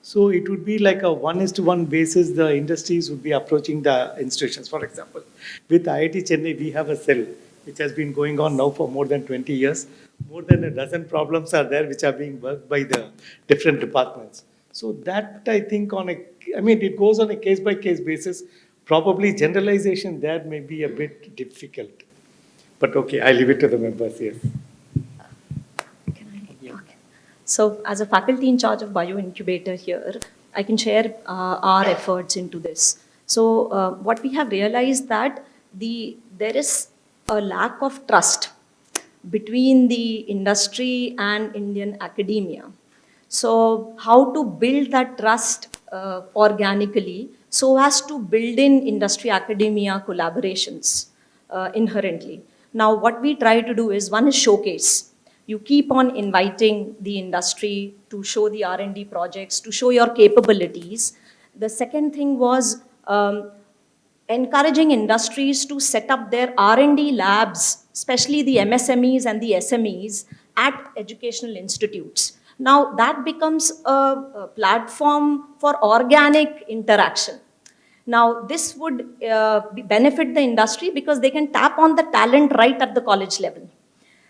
So it would be like a 1:1 basis, the industries would be approaching the institutions. For example, with IIT Chennai, we have a cell which has been going on now for more than 20 years. More than a dozen problems are there which are being worked by the different departments. So that I think it goes on a case by case basis. Probably generalization there may be a bit difficult. But okay, I leave it to the members, yes. Okay. So, as a faculty in charge of bio incubator here, I can share our efforts into this. So, what we have realized that there is a lack of trust between the industry and Indian academia. So, how to build that trust organically so as to build in industry academia collaborations inherently. Now, what we try to do is one is showcase. You keep on inviting the industry to show the R&D projects, to show your capabilities. The second thing was encouraging industries to set up their R&D labs, especially the MSMEs and the SMEs, at educational institutes. Now, that becomes a platform for organic interaction. Now, this would benefit the industry because they can tap on the talent right at the college level.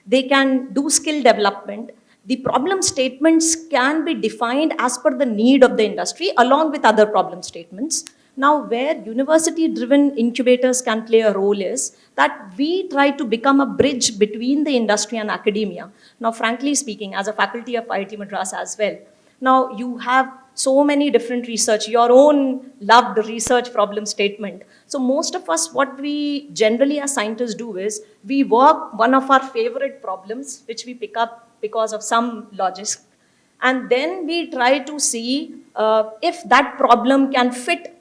They can do skill development. The problem statements can be defined as per the need of the industry along with other problem statements. Now, where university-driven incubators can play a role is that we try to become a bridge between the industry and academia. Now, frankly speaking, as a faculty of IIT Madras as well, now you have so many different research, your own loved research problem statement. So most of us, what we generally as scientists do is, we work one of our favorite problems, which we pick up because of some logic, and then we try to see if that problem can fit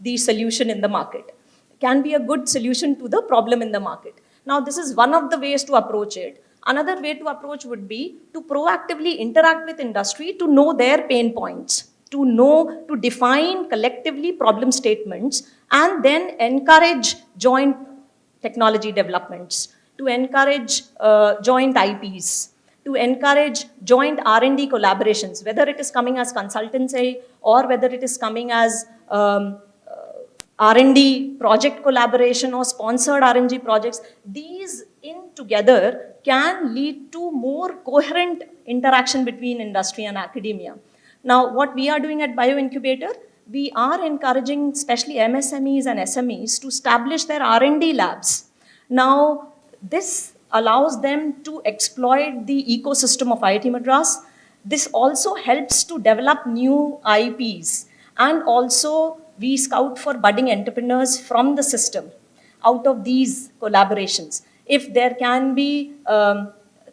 the solution in the market, can be a good solution to the problem in the market. Now, this is one of the ways to approach it. Another way to approach would be to proactively interact with industry to know their pain points, to define collectively problem statements, and then encourage joint technology developments, to encourage joint IPs, to encourage joint R&D collaborations, whether it is coming as consultancy or whether it is coming as R&D project collaboration or sponsored R&D projects. These in together can lead to more coherent interaction between industry and academia. Now, what we are doing at Bio Incubator, we are encouraging especially MSMEs and SMEs to establish their R&D labs. Now, this allows them to exploit the ecosystem of IIT Madras. This also helps to develop new IPs, and also we scout for budding entrepreneurs from the system out of these collaborations, if there can be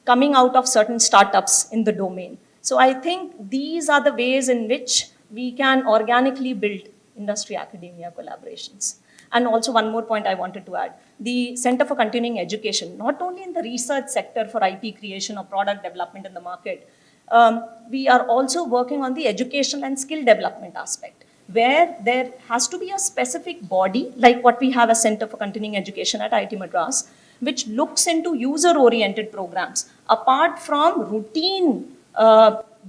coming out of certain startups in the domain. So I think these are the ways in which we can organically build industry-academia collaborations. And also one more point I wanted to add. The Center for Continuing Education, not only in the research sector for IP creation or product development in the market, we are also working on the educational and skill development aspect, where there has to be a specific body, like what we have a Center for Continuing Education at IIT Madras, which looks into user-oriented programs, apart from routine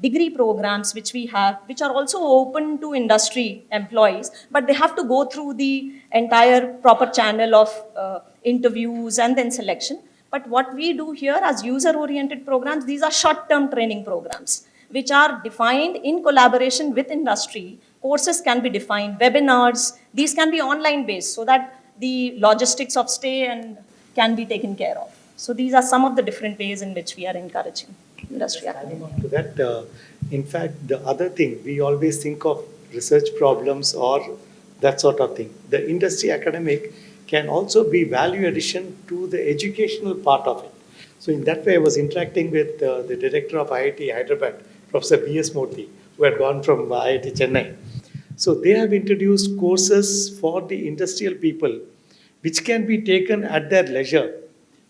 degree programs which we have, which are also open to industry employees, but they have to go through the entire proper channel of interviews and then selection. But what we do here as user-oriented programs, these are short-term training programs, which are defined in collaboration with industry. Courses can be defined, webinars, these can be online based so that the logistics of stay and can be taken care of. So these are some of the different ways in which we are encouraging industry Adding academia. on to that, in fact, the other thing, we always think of research problems or that sort of thing. The industry academic can also be value addition to the educational part of it. So in that way, I was interacting with the director of IIT Hyderabad, Professor B.S. Murthy, who had gone from IIT Chennai. So they have introduced courses for the industrial people, which can be taken at their leisure,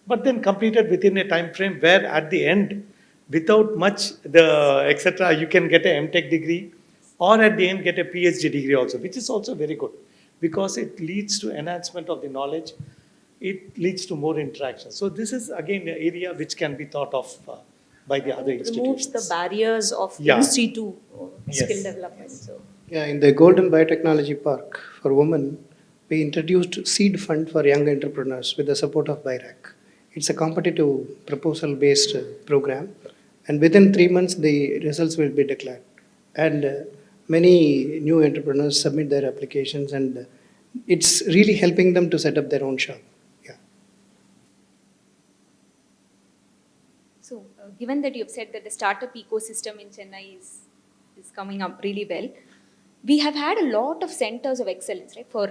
but then completed within a time frame where at the end, without much etc., you can get a MTech degree, or at the end get a PhD degree also, which is also very good because it leads to enhancement of the knowledge. It leads to more interaction. So this is again an area which can be thought of by the other Removes institutions. the barriers of Yeah. in situ skill Yes. development. So. Yeah, in the Golden Biotechnology Park for women, we introduced seed fund for young entrepreneurs with the support of BIRAC. It's a competitive proposal-based program, and within 3 months, the results will be declared. And many new entrepreneurs submit their applications, and it's really helping them to set up their own shop. Yeah. So, given that you've said that the startup ecosystem in Chennai is coming up really well, we have had a lot of centers of excellence, right, for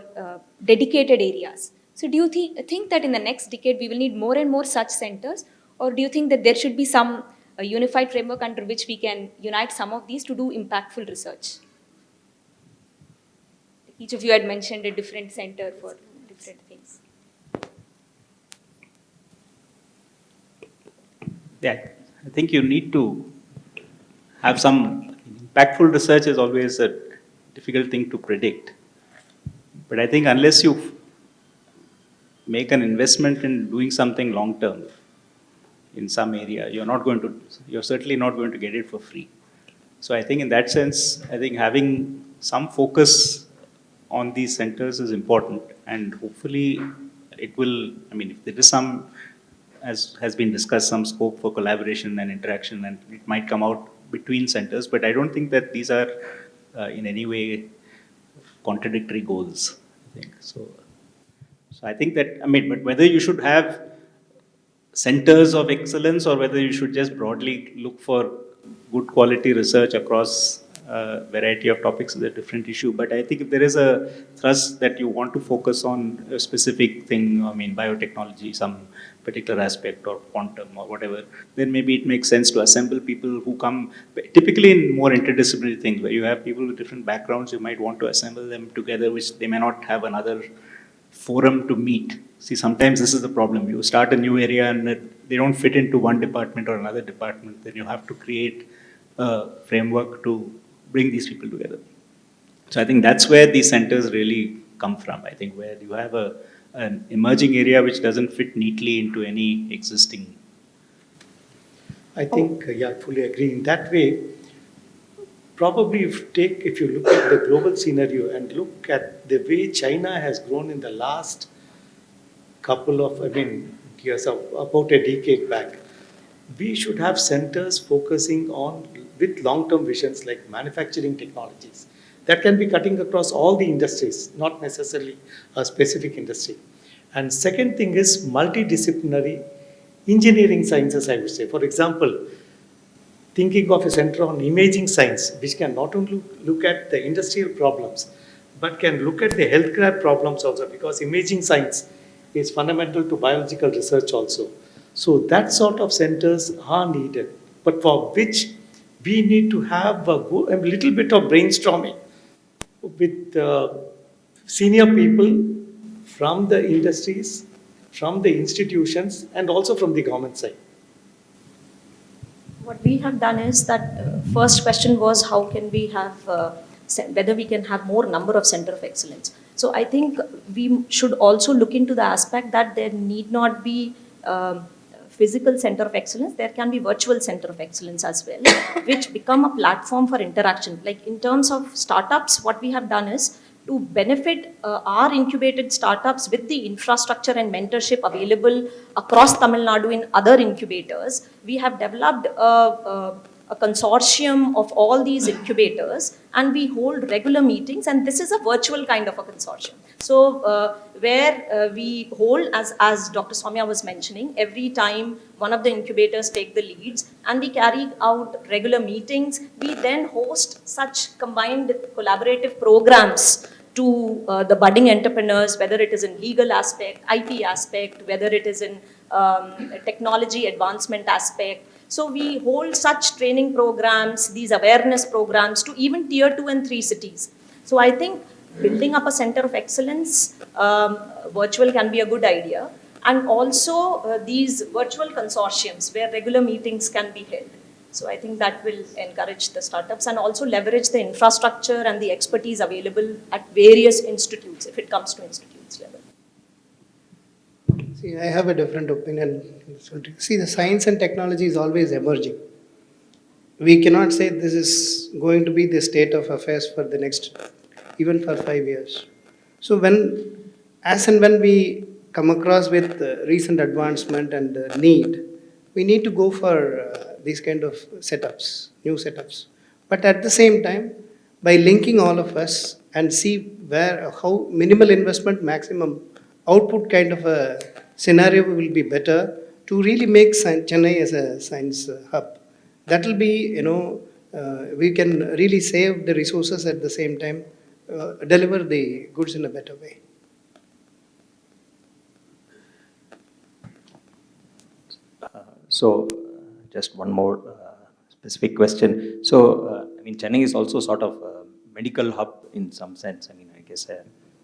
dedicated areas. So, do you think that in the next decade we will need more and more such centers, or do you think that there should be some unified framework under which we can unite some of these to do impactful research? Each of you had mentioned a different center for different things. Yeah, I think you need to have some impactful research is always a difficult thing to predict. But I think unless you make an investment in doing something long term in some area, you're certainly not going to get it for free. So I think in that sense, I think having some focus on these centers is important, and hopefully it will, I mean, if there is some, as has been discussed, some scope for collaboration and interaction, and it might come out between centers, but I don't think that these are in any way contradictory goals, I think. So I think that, I mean, but whether you should have centers of excellence or whether you should just broadly look for good quality research across a variety of topics is a different issue. But I think if there is a thrust that you want to focus on a specific thing, I mean, biotechnology, some particular aspect or quantum or whatever, then maybe it makes sense to assemble people who come, typically in more interdisciplinary things, where you have people with different backgrounds, you might want to assemble them together, which they may not have another forum to meet. See, sometimes this is the problem. You start a new area and they don't fit into one department or another department. Then you have to create a framework to bring these people together. So I think that's where these centers really come from. I think where you have an emerging area which doesn't fit neatly into any existing. I think, yeah, fully agree. In that way, probably if you look at the global scenario and look at the way China has grown in the last couple of, years, about a decade back, we should have centers focusing on with long-term visions like manufacturing technologies that can be cutting across all the industries, not necessarily a specific industry. And second thing is multidisciplinary engineering sciences, I would say. For example, thinking of a center on imaging science, which can not only look at the industrial problems, but can look at the healthcare problems also, because imaging science is fundamental to biological research also. So that sort of centers are needed, but for which we need to have a little bit of brainstorming with senior people from the industries, from the institutions, and also from the government side. What we have done is that first question was how can we have whether we can have more number of center of excellence. So I think we should also look into the aspect that there need not be physical center of excellence, there can be virtual center of excellence as well, which become a platform for interaction. Like in terms of startups, what we have done is to benefit our incubated startups with the infrastructure and mentorship available across Tamil Nadu in other incubators. We have developed a consortium of all these incubators, and we hold regular meetings, and this is a virtual kind of a consortium. So where we hold, as Dr. Soumya was mentioning, every time one of the incubators take the leads and we carry out regular meetings, we then host such combined collaborative programs to the budding entrepreneurs, whether it is in legal aspect, IP aspect, whether it is in technology advancement aspect. So we hold such training programs, these awareness programs to even tier 2 and 3 cities. So I think building up a center of excellence, virtual can be a good idea. And also these virtual consortiums where regular meetings can be held. So I think that will encourage the startups and also leverage the infrastructure and the expertise available at various institutes if it comes to institutes level. See, I have a different opinion. See, the science and technology is always emerging. we cannot say this is going to be the state of affairs for the next, even for 5 years. So as and when we come across with recent advancement and need, we need to go for these kind of setups, new setups. But at the same time, by linking all of us and see how minimal investment, maximum output kind of a scenario will be better to really make Chennai as a science hub. That will be, we can really save the resources at the same time, deliver the goods in a better way. So, just one more specific question. So, I mean, Chennai is also sort of a medical hub in some sense. I mean, I guess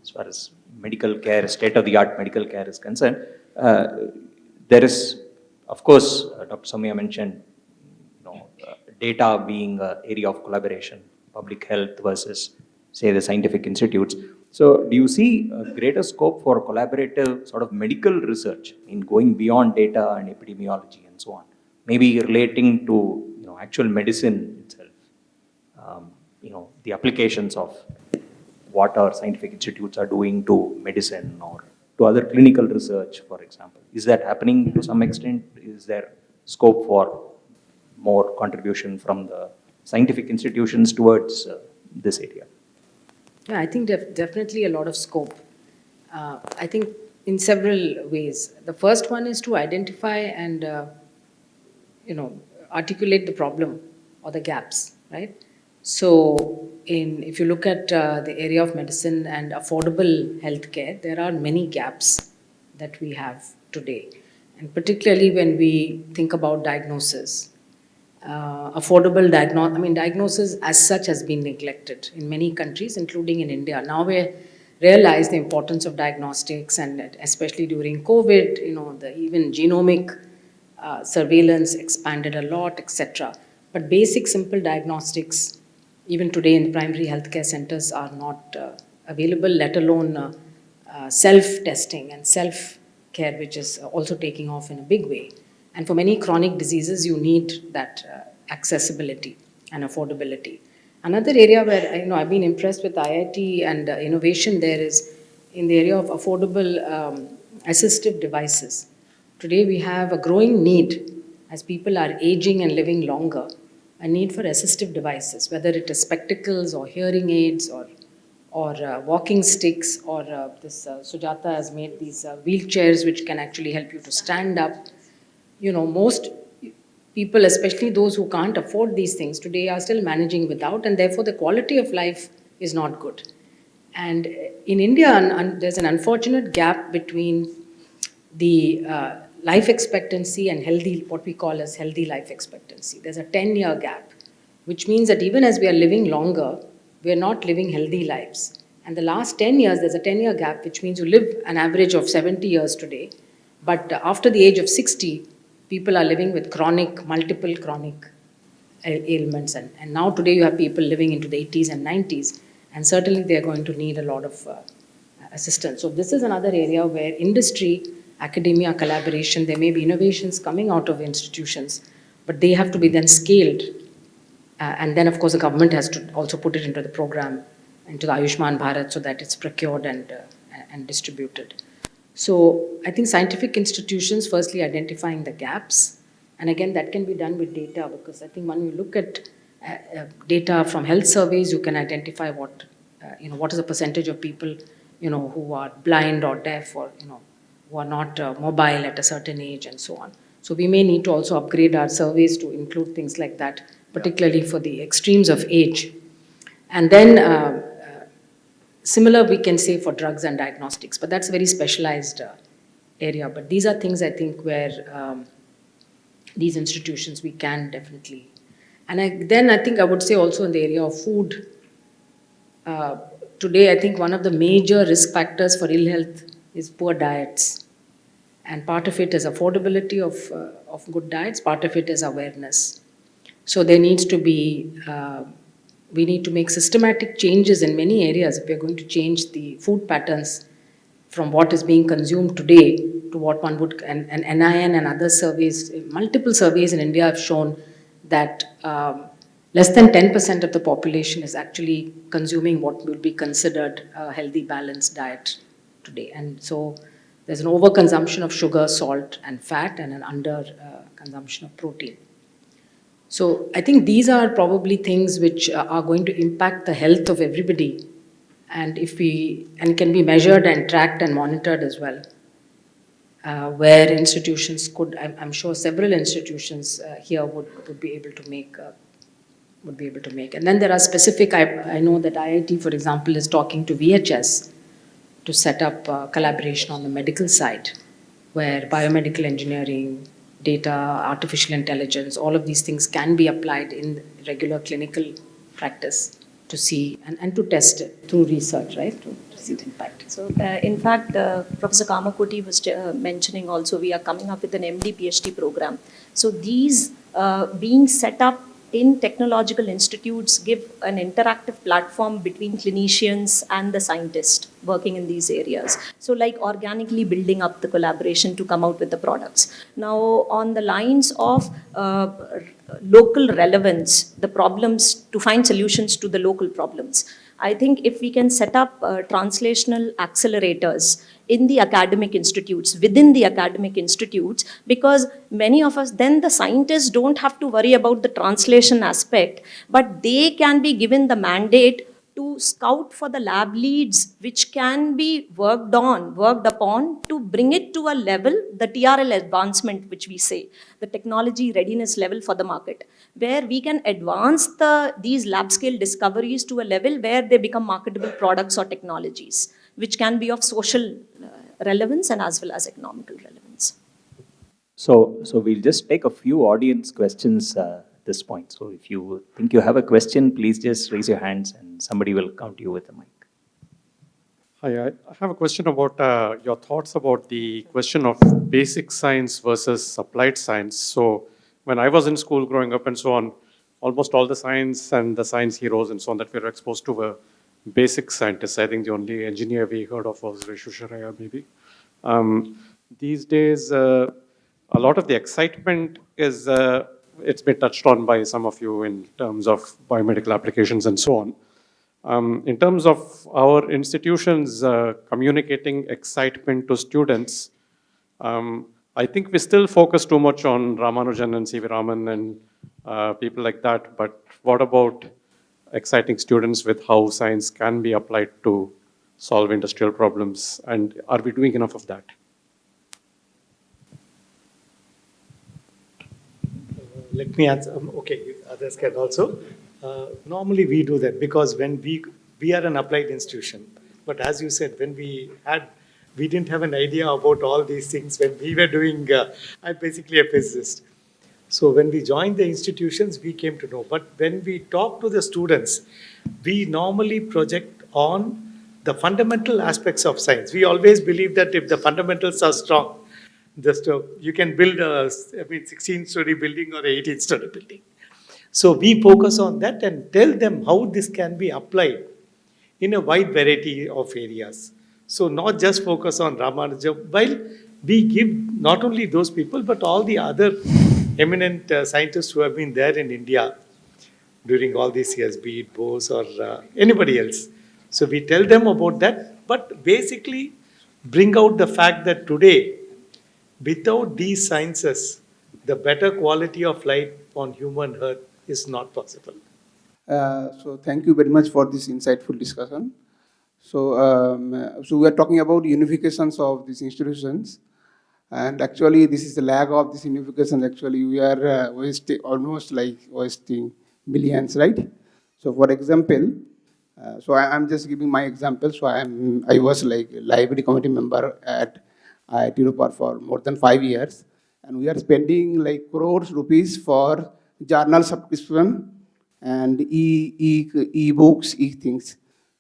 as far as medical care, state-of-the-art medical care is concerned, there is, of course, Dr. Samya mentioned, data being an area of collaboration, public health versus, say, the scientific institutes. So, do you see a greater scope for collaborative sort of medical research in going beyond data and epidemiology and so on? Maybe relating to actual medicine itself, the applications of what our scientific institutes are doing to medicine or to other clinical research, for example. Is that happening to some extent? Is there scope for more contribution from the scientific institutions towards this area? Yeah, I think definitely a lot of scope. I think in several ways. The first one is to identify and articulate the problem or the gaps, right? So, if you look at the area of medicine and affordable healthcare, there are many gaps that we have today, and particularly when we think about diagnosis. Diagnosis as such has been neglected in many countries, including in India. Now we realize the importance of diagnostics, and especially during COVID, even genomic surveillance expanded a lot, etc. But basic, simple diagnostics, even today in primary healthcare centers, are not available, let alone self-testing and self-care, which is also taking off in a big way. And for many chronic diseases, you need that accessibility and affordability. Another area where I've been impressed with IIT and innovation there is in the area of affordable assistive devices. Today we have a growing need, as people are aging and living longer, a need for assistive devices, whether it is spectacles or hearing aids or walking sticks, or Sujata has made these wheelchairs which can actually help you to stand up. Most people, especially those who can't afford these things today, are still managing without, and therefore the quality of life is not good. And in India, there's an unfortunate gap between the life expectancy and what we call as healthy life expectancy. There's a 10-year gap, which means that even as we are living longer, we are not living healthy lives. And the last 10 years, there's a 10-year gap, which means you live an average of 70 years today, but after the age of 60, people are living with multiple chronic ailments. And now today you have people living into the 80s and 90s, and certainly they're going to need a lot of assistance. So this is another area where industry, academia, collaboration, there may be innovations coming out of institutions, but they have to be then scaled. And then, of course, the government has to also put it into the program, into the Ayushman Bharat, so that it's procured and distributed. So I think scientific institutions, firstly identifying the gaps, and again that can be done with data, because I think when you look at data from health surveys, you can identify what is the percentage of people who are blind or deaf, or who are not mobile at a certain age, and so on. So we may need to also upgrade our surveys to include things like that, particularly for the extremes of age. And then similar we can say for drugs and diagnostics, but that's a very specialized area. But these are things I think where these institutions we can definitely. And then I think I would say also in the area of food, today I think one of the major risk factors for ill health is poor diets. And part of it is affordability of good diets, part of it is awareness. So there needs to be, we need to make systematic changes in many areas if we're going to change the food patterns from what is being consumed today to what one would, and NIN and other surveys, multiple surveys in India have shown that less than 10% of the population is actually consuming what will be considered a healthy, balanced diet today. And so there's an overconsumption of sugar, salt, and fat, and an under consumption of protein. So I think these are probably things which are going to impact the health of everybody, and can be measured and tracked and monitored as well. Where institutions could, I'm sure several institutions here would be able to make. And then there are specific, I know that IIT, for example, is talking to VHS to set up collaboration on the medical side, where biomedical engineering, data, artificial intelligence, all of these things can be applied in regular clinical practice to see and to test it through research, right, to see the impact. So, in fact, Professor Kamakoti was mentioning also, we are coming up with an MD PhD program. So, these being set up in technological institutes give an interactive platform between clinicians and the scientists working in these areas. So, like organically building up the collaboration to come out with the products. Now, on the lines of local relevance, the problems, to find solutions to the local problems. I think if we can set up translational accelerators in the academic institutes, within the academic institutes, because many of us, then the scientists don't have to worry about the translation aspect, but they can be given the mandate to scout for the lab leads which can be worked upon to bring it to a level, the TRL advancement which we say, the technology readiness level for the market, where we can advance these lab scale discoveries to a level where they become marketable products or technologies, which can be of social relevance and as well as economical relevance. So we'll just take a few audience questions at this point. So if you think you have a question, please just raise your hands and somebody will come to you with the mic. Hi, I have a question about your thoughts about the question of basic science versus applied science. So when I was in school growing up and so on, almost all the science and the science heroes and so on that we were exposed to were basic scientists. I think the only engineer we heard of was Reshusharaya maybe. These days, a lot of the excitement is, it's been touched on by some of you in terms of biomedical applications and so on. In terms of our institutions communicating excitement to students, I think we still focus too much on Ramanujan and C.V. Raman and people like that, but what about exciting students with how science can be applied to solve industrial problems, and are we doing enough of that? Let me answer. Okay, others can also. Normally we do that because when we are an applied institution, but as you said, when we didn't have an idea about all these things when we were doing, I'm basically a physicist. So when we joined the institutions, we came to know. But when we talk to the students, we normally project on the fundamental aspects of science. We always believe that if the fundamentals are strong, you can build a 16-story building or an 18-story building. So we focus on that and tell them how this can be applied in a wide variety of areas. So not just focus on Ramanujan, while we give not only those people, but all the other eminent scientists who have been there in India during all these years, be it Bose or anybody else. So we tell them about that, but basically bring out the fact that today, without these sciences, the better quality of life on human earth is not possible. So thank you very much for this insightful discussion. So we are talking about unifications of these institutions, and actually this is the lag of this unification. Actually, we are wasting billions, right? So for example, I'm just giving my example. So I was like library committee member at IIT Ropar for more than 5 years, and we are spending like crores rupees for journal subscription and e-books, e-things.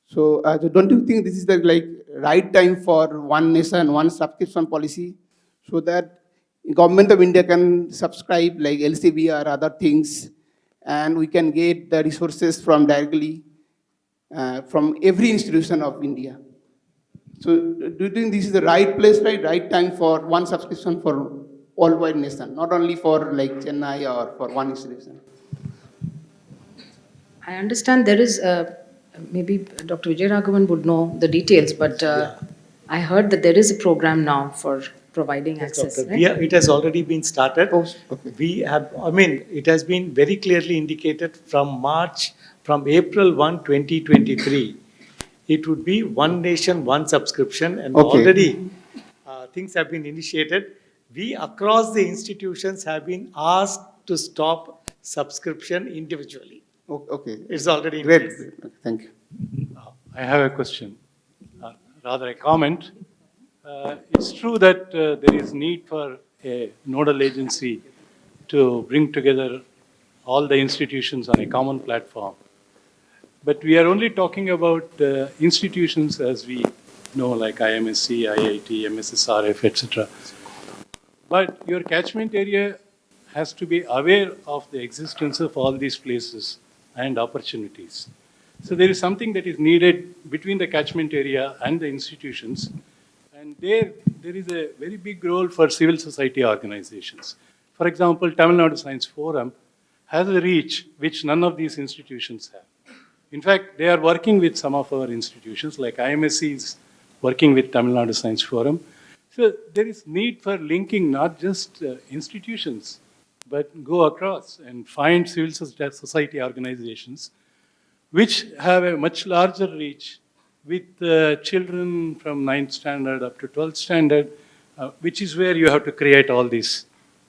So don't you think this is the like right time for one nation, one subscription policy, so that government of India can subscribe like LCB or other things, and we can get the resources from directly from every institution of India? So do you think this is the right place, right time for one subscription for worldwide nation, not only for like Chennai or for one institution. I understand there is, maybe Dr. Vijay would know the details, but I heard that there is a program now for providing Yes, access, doctor. right? It has already been started. Oh, okay. We have, I mean, it has been very clearly indicated from April 1, 2023, it would be one nation, one subscription, and Okay. already things have been initiated. We across the institutions have been asked to stop subscription individually. Okay. It's already in Great. place. Great. Okay, thank you. I have a question, rather a comment. It's true that there is need for a nodal agency to bring together all the institutions on a common platform. But we are only talking about institutions as we know, like IMSC, IIT, MSSRF, etc. But your catchment area has to be aware of the existence of all these places and opportunities. So there is something that is needed between the catchment area and the institutions. And there is a very big role for civil society organizations. For example, Tamil Nadu Science Forum has a reach which none of these institutions have. In fact, they are working with some of our institutions, like IMSC is working with Tamil Nadu Science Forum. So there is need for linking not just institutions, but go across and find civil society organizations which have a much larger reach with children from 9th standard up to 12th standard, which is where you have to create all this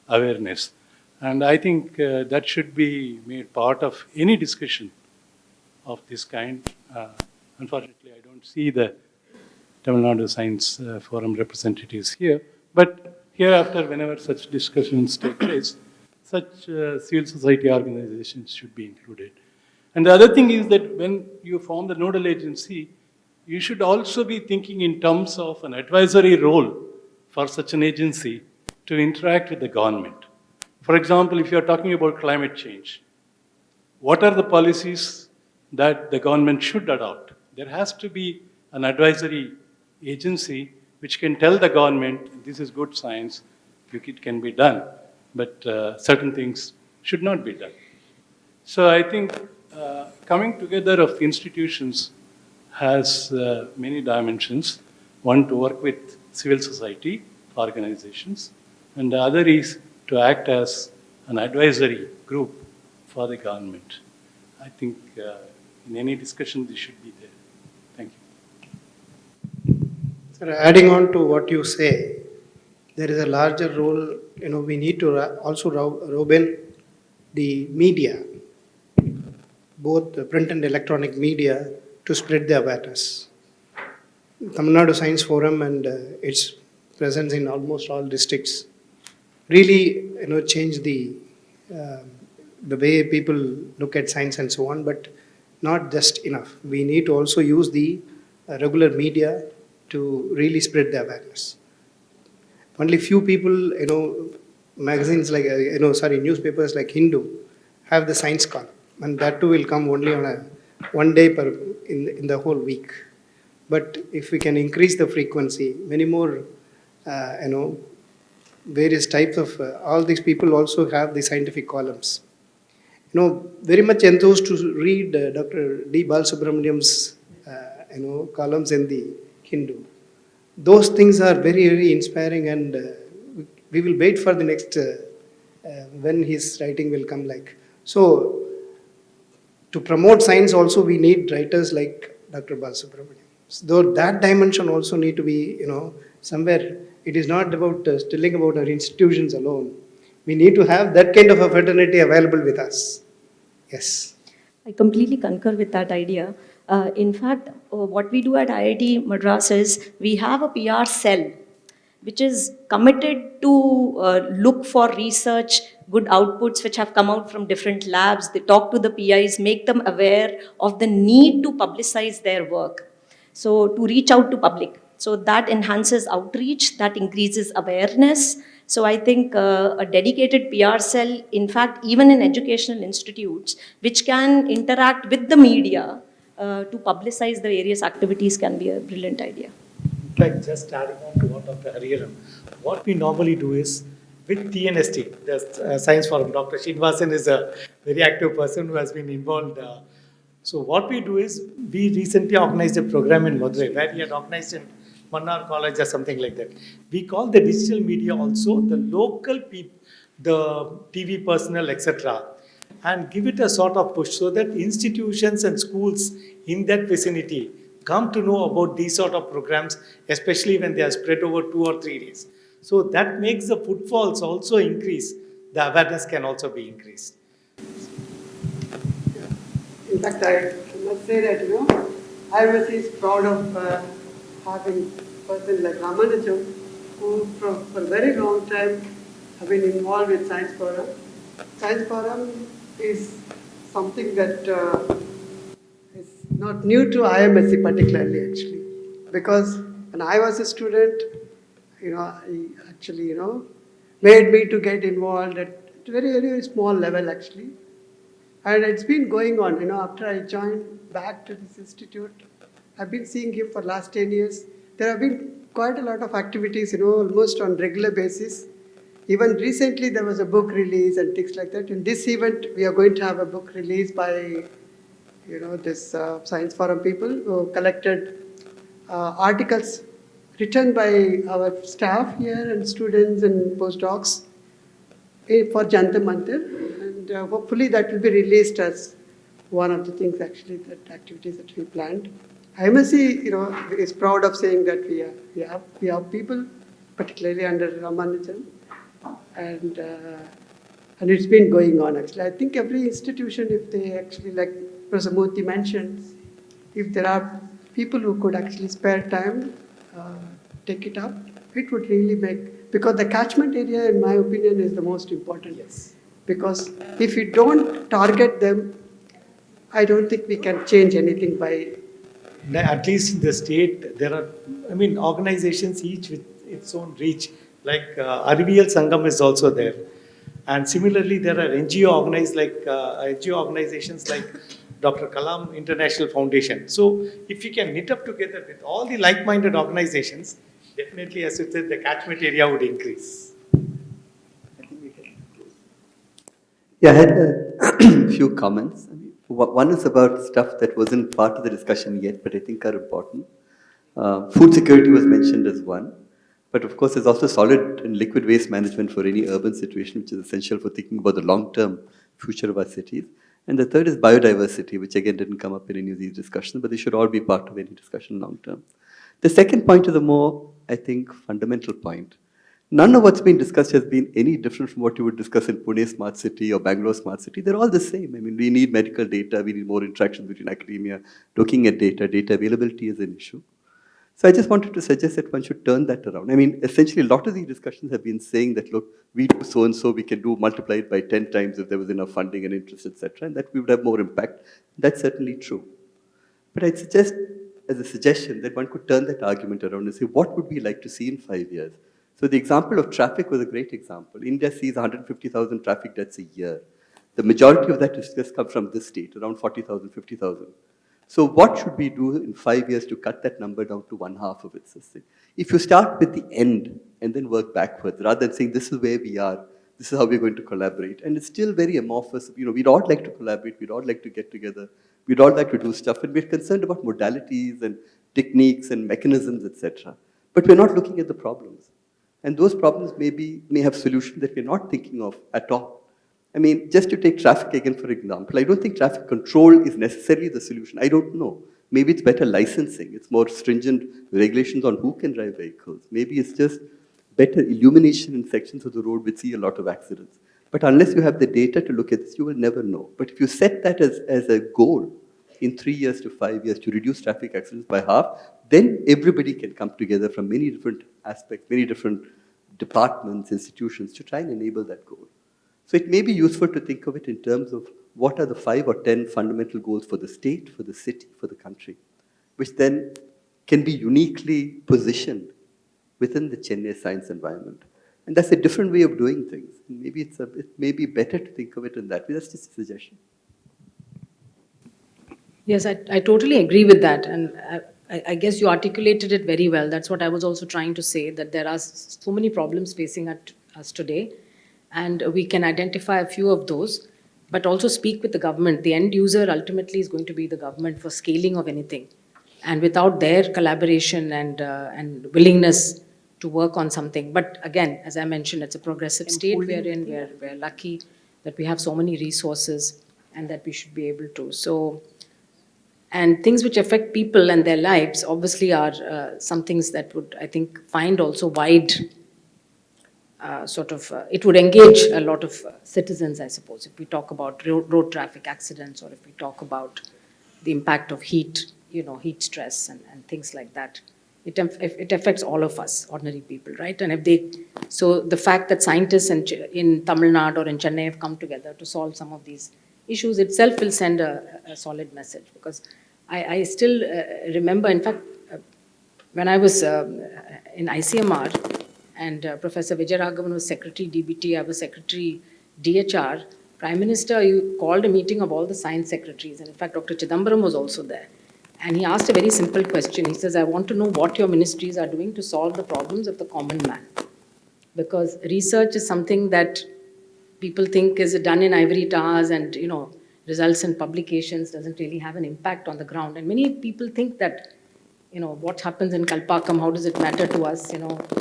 awareness. And I think that should be made part of any discussion of this kind. Unfortunately, I don't see the Tamil Nadu Science Forum representatives here, but hereafter, whenever such discussions take place, such civil society organizations should be included. And the other thing is that when you form the nodal agency, you should also be thinking in terms of an advisory role for such an agency to interact with the government. For example, if you are talking about climate change, what are the policies that the government should adopt? There has to be an advisory agency which can tell the government, this is good science, it can be done, but certain things should not be done. So I think coming together of institutions has many dimensions. One, to work with civil society organizations, and the other is to act as an advisory group for the government. I think in any discussion this should be there. Thank you. Sir, adding on to what you say, there is a larger role, we need to also robe in the media, both the print and electronic media, to spread the awareness. Tamil Nadu Science Forum and its presence in almost all districts really, change the way people look at science and so on, but not just enough. We need to also use the regular media to really spread the awareness. Only few people, magazines like, newspapers like Hindu have the science column, and that too will come only on one day in the whole week. But if we can increase the frequency, many more, various types of, all these people also have the scientific columns. Very much enthused to read Dr. D. Balasubramaniam's, columns in the Hindu. Those things are very, very inspiring, and we will wait for the next, when his writing will come like. So, to promote science also we need writers like Dr. Balasubramaniam. Though that dimension also need to be, somewhere, it is not about telling about our institutions alone. We need to have that kind of a fraternity available with us. Yes. I completely concur with that idea. In fact, what we do at IIT Madras is we have a PR cell which is committed to look for research, good outputs which have come out from different labs. They talk to the PIs, make them aware of the need to publicize their work. So to reach out to public. So that enhances outreach, that increases awareness. So I think a dedicated PR cell, in fact, even in educational institutes, which can interact with the media to publicize the various activities can be a brilliant idea. In fact, just adding on to what Dr. Hariharan, what we normally do is, with TNST, the Science Forum. Dr. Srinivasan is a very active person who has been involved. So what we do is, we recently organized a program in Madurai where we had organized in Mannar College or something like that. We call the digital media also the local people, the TV personnel, etc., and give it a sort of push so that institutions and schools in that vicinity come to know about these sort of programs, especially when they are spread over 2 or 3 days. So that makes the footfalls also increase. The awareness can also be increased. In fact, I must say that, IMSC is proud of having a person like Ramanujam, who for a very long time have been involved with Science Forum. Science Forum is something that is not new to IMSC particularly, actually, because when I was a student, he actually, made me to get involved at a very, very small level, actually. And it's been going on, after I joined back to this institute, I've been seeing him for last 10 years. There have been quite a lot of activities, almost on regular basis. Even recently there was a book release and things like that. In this event, we are going to have a book release by, this Science Forum people who collected articles written by our staff here and students and postdocs for Jantar Mantar. And hopefully that will be released as one of the things actually, that activities that we planned. IMSC, is proud of saying that we have people, particularly under Ramanujan, and it's been going on actually. I think every institution, if they actually, like Professor Murthy mentioned, if there are people who could actually spare time, take it up, it would really make, because the catchment area, in my opinion, is the most important. Yes. Because if you don't target them, I don't think we can change anything by. At least in the state, there are, organizations each with its own reach. Like Ariviyal Sangam is also there. And similarly, there are NGO organizations like Dr. Kalam International Foundation. So if you can knit up together with all the like-minded organizations, definitely, as you said, the catchment area would increase. Yeah, I had a few comments. One is about stuff that wasn't part of the discussion yet, but I think are important. Food security was mentioned as one, but of course there's also solid and liquid waste management for any urban situation, which is essential for thinking about the long-term future of our cities. And the third is biodiversity, which again didn't come up in any of these discussions, but they should all be part of any discussion long-term. The second point is a more, I think, fundamental point. None of what's been discussed has been any different from what you would discuss in Pune Smart City or Bangalore Smart City. They're all the same. We need medical data, we need more interaction between academia, looking at data availability is an issue. So I just wanted to suggest that one should turn that around. Essentially a lot of these discussions have been saying that, look, we do so and so, we can do multiply it by 10 times if there was enough funding and interest, etc., and that we would have more impact. That's certainly true. But I'd suggest, as a suggestion, that one could turn that argument around and say, what would we like to see in 5 years? So the example of traffic was a great example. India sees 150,000 traffic deaths a year. The majority of that has just come from this state, around 40,000, 50,000. So what should we do in 5 years to cut that number down to 1/2 of its? If you start with the end and then work backwards, rather than saying this is where we are, this is how we're going to collaborate, and it's still very amorphous. We'd all like to collaborate, we'd all like to get together, we'd all like to do stuff, and we're concerned about modalities and techniques and mechanisms, etc. But we're not looking at the problems. And those problems may have solutions that we're not thinking of at all. Just to take traffic again, for example, I don't think traffic control is necessarily the solution. I don't know. Maybe it's better licensing. It's more stringent regulations on who can drive vehicles. Maybe it's just better illumination in sections of the road which see a lot of accidents. But unless you have the data to look at this, you will never know. But if you set that as a goal in 3 years to 5 years to reduce traffic accidents by half, then everybody can come together from many different aspects, many different departments, institutions to try and enable that goal. So it may be useful to think of it in terms of what are the 5 or 10 fundamental goals for the state, for the city, for the country, which then can be uniquely positioned within the Chennai science environment. And that's a different way of doing things. Maybe it may be better to think of it in that way. That's just a suggestion. Yes, I totally agree with that. And I guess you articulated it very well. That's what I was also trying to say, that there are so many problems facing us today. And we can identify a few of those, but also speak with the government. The end user ultimately is going to be the government for scaling of anything. And without their collaboration and willingness to work on something. But again, as I mentioned, it's a progressive state we're in. We're lucky that we have so many resources and that we should be able to. So, and things which affect people and their lives obviously are some things that would, I think, find also wide it would engage a lot of citizens, I suppose, if we talk about road traffic accidents or if we talk about the impact of heat, heat stress and things like that. It affects all of us, ordinary people, right? And so the fact that scientists in Tamil Nadu or in Chennai have come together to solve some of these issues itself will send a solid message. Because I still remember, in fact, when I was in ICMR, and Professor Vijayaraghavan was Secretary DBT, I was Secretary DHR. Prime Minister, you called a meeting of all the science secretaries, and in fact, Dr. Chidambaram was also there. And he asked a very simple question. He says, I want to know what your ministries are doing to solve the problems of the common man. Because research is something that people think is done in ivory towers and, results in publications, doesn't really have an impact on the ground. And many people think that what happens in Kalpakam, how does it matter to us?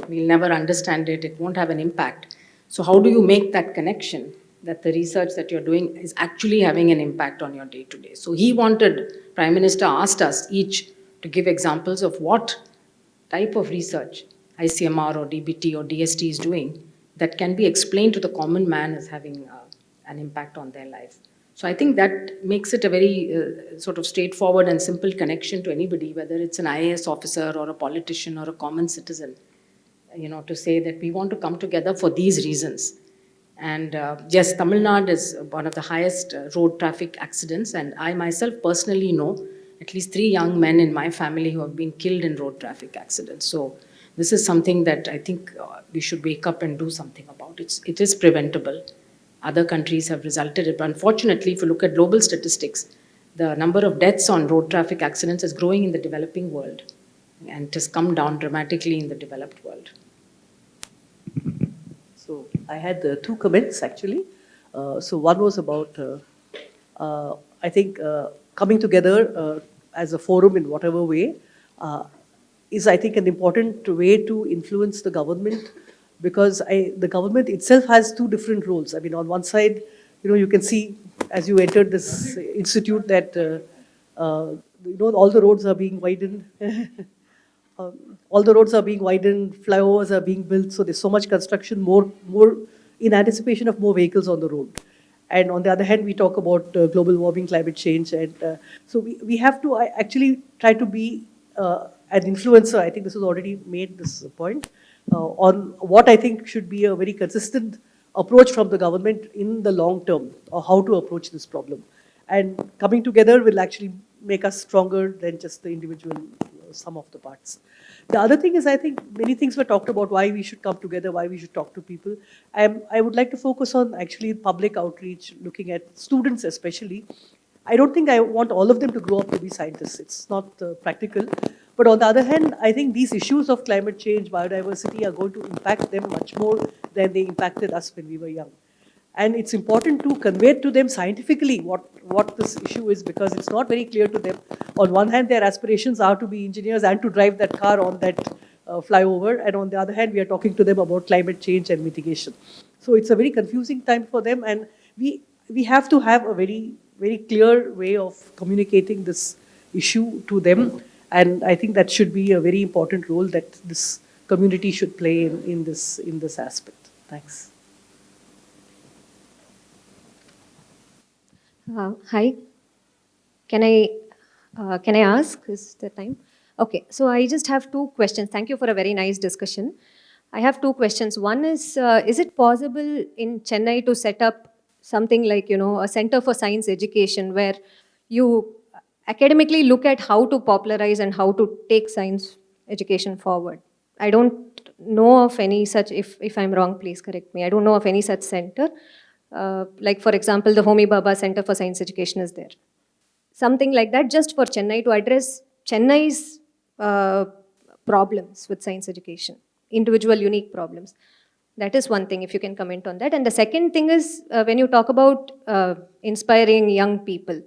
We'll never understand it. It won't have an impact. So how do you make that connection that the research that you're doing is actually having an impact on your day-to-day? So Prime Minister asked us each to give examples of what type of research ICMR or DBT or DST is doing that can be explained to the common man as having an impact on their life. So I think that makes it a very sort of straightforward and simple connection to anybody, whether it's an IAS officer or a politician or a common citizen, to say that we want to come together for these reasons. And yes, Tamil Nadu is one of the highest road traffic accidents, and I myself personally know at least 3 young men in my family who have been killed in road traffic accidents. So this is something that I think we should wake up and do something about. It is preventable. Other countries have resulted in. But unfortunately, if you look at global statistics, the number of deaths on road traffic accidents is growing in the developing world, and it has come down dramatically in the developed world. So I had 2 comments actually. So one was about, I think, coming together as a forum in whatever way is, I think, an important way to influence the government, because the government itself has 2 different roles. I mean, on one side, you can see as you entered this institute that, all the roads are being widened. All the roads are being widened, flyovers are being built, so there's so much construction, more in anticipation of more vehicles on the road. And on the other hand, we talk about global warming, climate change, and so we have to actually try to be an influencer. I think this was already made, this point, on what I think should be a very consistent approach from the government in the long term, or how to approach this problem. And coming together will actually make us stronger than just the individual sum of the parts. The other thing is, I think many things were talked about, why we should come together, why we should talk to people. I would like to focus on actually public outreach, looking at students especially. I don't think I want all of them to grow up to be scientists. It's not practical. But on the other hand, I think these issues of climate change, biodiversity are going to impact them much more than they impacted us when we were young. And it's important to convey to them scientifically what this issue is, because it's not very clear to them. On one hand, their aspirations are to be engineers and to drive that car on that flyover. And on the other hand, we are talking to them about climate change and mitigation. So it's a very confusing time for them. And we have to have a very, very clear way of communicating this issue to them. And I think that should be a very important role that this community should play in this aspect. Thanks. Hi. Can I ask? Is the time? Okay. So I just have 2 questions. Thank you for a very nice discussion. I have 2 questions. One is it possible in Chennai to set up something like, a center for science education where you academically look at how to popularize and how to take science education forward? I don't know of any such, if I'm wrong, please correct me. I don't know of any such center. Like, for example, the Homi Bhabha Center for Science Education is there. Something like that, just for Chennai, to address Chennai's problems with science education, individual unique problems. That is one thing, if you can comment on that. And the second thing is, when you talk about inspiring young people,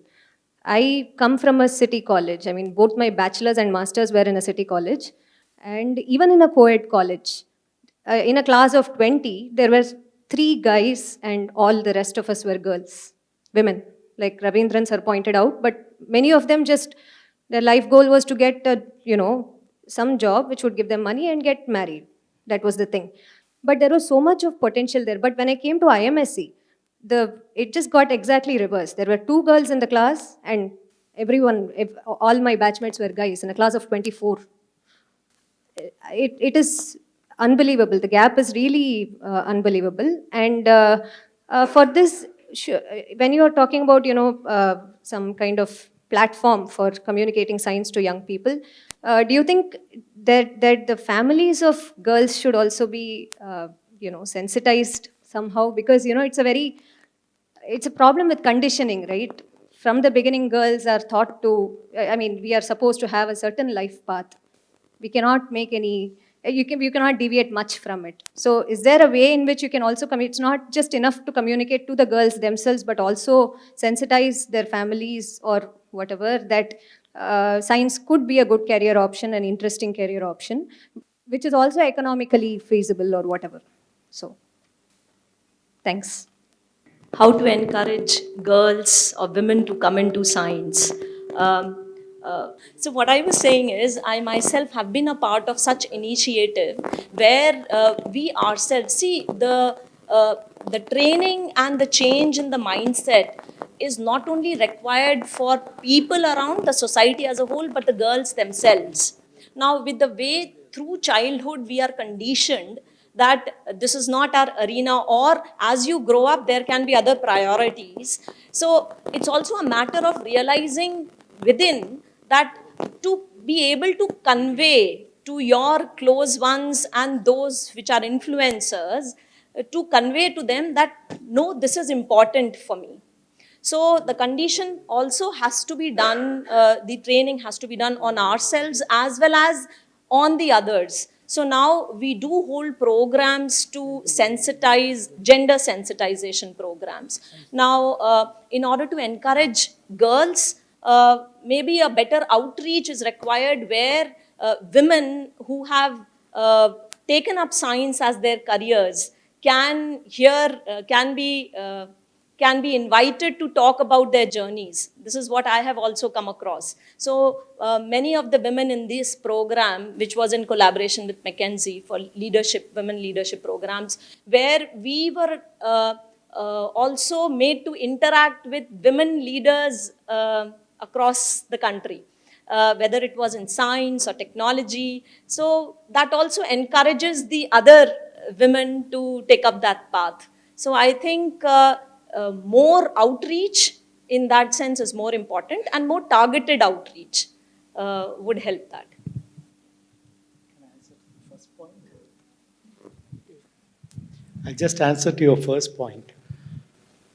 I come from a city college. I mean, both my bachelor's and master's were in a city college. And even in a co-ed college, in a class of 20, there were 3 guys and all the rest of us were girls, women, like Ravindran sir pointed out. But many of them just, their life goal was to get some job which would give them money and get married. That was the thing. But there was so much of potential there. But when I came to IMSC, it just got exactly reversed. There were 2 girls in the class, and all my batchmates were guys in a class of 24. It is unbelievable. The gap is really unbelievable. And for this, when you are talking about some kind of platform for communicating science to young people, do you think that the families of girls should also be sensitized somehow? Because it's a problem with conditioning, right? From the beginning, girls are taught to, I mean, we are supposed to have a certain life path. We cannot make any, you cannot deviate much from it. So is there a way in which you can also it's not just enough to communicate to the girls themselves, but also sensitize their families or whatever, that science could be a good career option, an interesting career option, which is also economically feasible or whatever. So, thanks. How to encourage girls or women to come into science. So what I was saying is, I myself have been a part of such initiative where we ourselves see the training and the change in the mindset is not only required for people around the society as a whole, but the girls themselves. Now, with the way through childhood we are conditioned that this is not our arena, or as you grow up, there can be other priorities. So it's also a matter of realizing within that to be able to convey to your close ones and those which are influencers, to convey to them that, no, this is important for me. So the condition also has to be done, the training has to be done on ourselves as well as on the others. So now we do hold programs to sensitize, gender sensitization programs. Now, in order to encourage girls, maybe a better outreach is required where women who have taken up science as their careers can be invited to talk about their journeys. This is what I have also come across. So many of the women in this program, which was in collaboration with McKinsey for leadership, women leadership programs, where we were also made to interact with women leaders across the country, whether it was in science or technology. So that also encourages the other women to take up that path. So I think more outreach in that sense is more important, and more targeted outreach would help that. I'll just answer to your first point.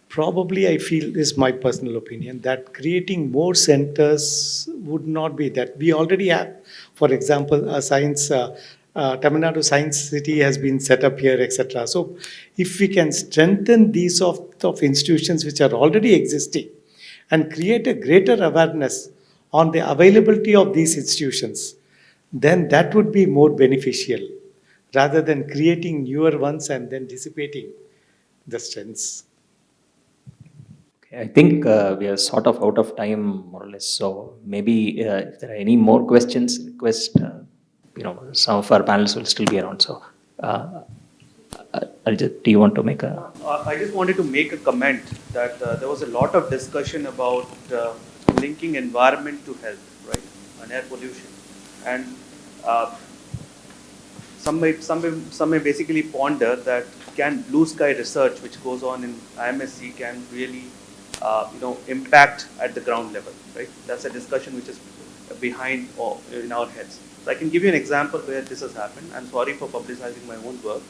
Probably, I feel, this is my personal opinion, that creating more centers would not be that. We already have, for example, a science, Tamil Nadu Science City has been set up here, etc. So, if we can strengthen these sort of institutions which are already existing and create a greater awareness on the availability of these institutions, then that would be more beneficial rather than creating newer ones and then dissipating the strengths. I think we are sort of out of time, more or less. So maybe if there are any more questions, request, some of our panelists will still be around. So, Arijit, do you want to make a? I just wanted to make a comment that there was a lot of discussion about linking environment to health, right, and air pollution, and some may basically ponder that can blue sky research, which goes on in IMSC, can really impact at the ground level, right? That's a discussion which is behind or in our heads. So I can give you an example where this has happened. I'm sorry for publicizing my own work.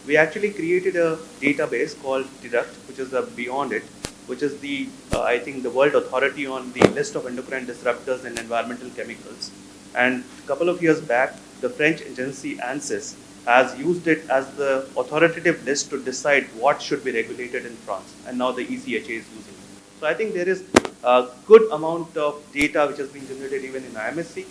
We actually created a database called Deduct, which is the Beyond It, which is the, I think, the world authority on the list of endocrine disruptors and environmental chemicals. And a couple of years back, the French agency ANSYS has used it as the authoritative list to decide what should be regulated in France, and now the ECHA is using it. So I think there is a good amount of data which has been generated even in IMSC,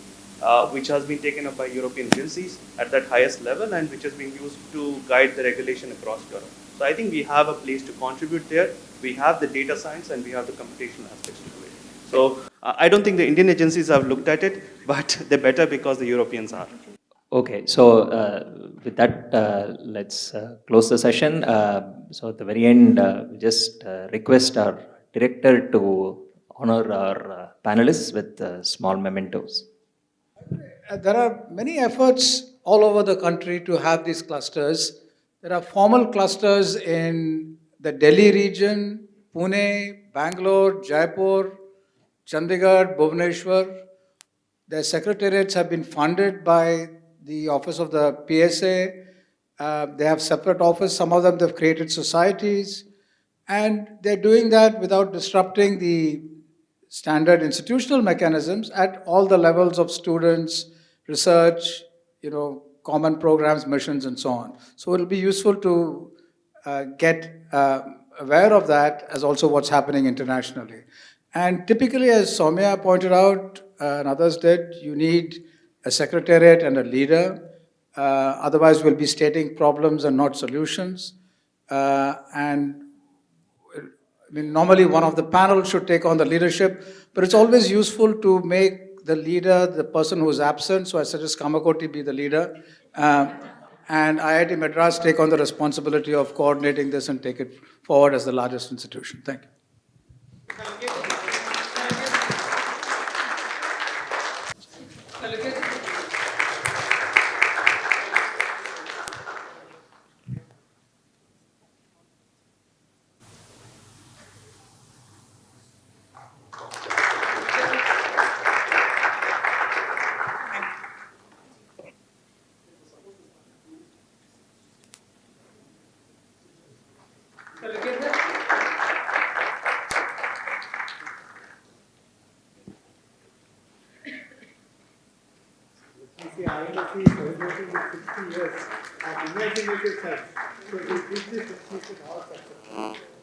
which has been taken up by European agencies at that highest level and which is being used to guide the regulation across Europe. So I think we have a place to contribute there. We have the data science and we have the computational aspects to do it. So I don't think the Indian agencies have looked at it, but they're better because the Europeans are. Okay, so with that, let's close the session. So at the very end, we just request our director to honor our panelists with small mementos. There are many efforts all over the country to have these clusters. There are formal clusters in the Delhi region, Pune, Bangalore, Jaipur, Chandigarh, Bhubaneswar. Their secretariats have been funded by the office of the PSA. They have separate office. Some of them they've created societies. And they're doing that without disrupting the standard institutional mechanisms at all the levels of students, research, common programs, missions, and so on. So it'll be useful to get aware of that as also what's happening internationally. And typically, as Soumya pointed out, and others did, you need a secretariat and a leader. Otherwise, we'll be stating problems and not solutions. Normally one of the panel should take on the leadership, but it's always useful to make the leader the person who's absent. So I suggest Kamakoti be the leader. And IIT Madras take on the responsibility of coordinating this and take it forward as the largest institution. Thank you. See, IMSC is celebrating with 60 years of imaginative science. So we give this recognition all success.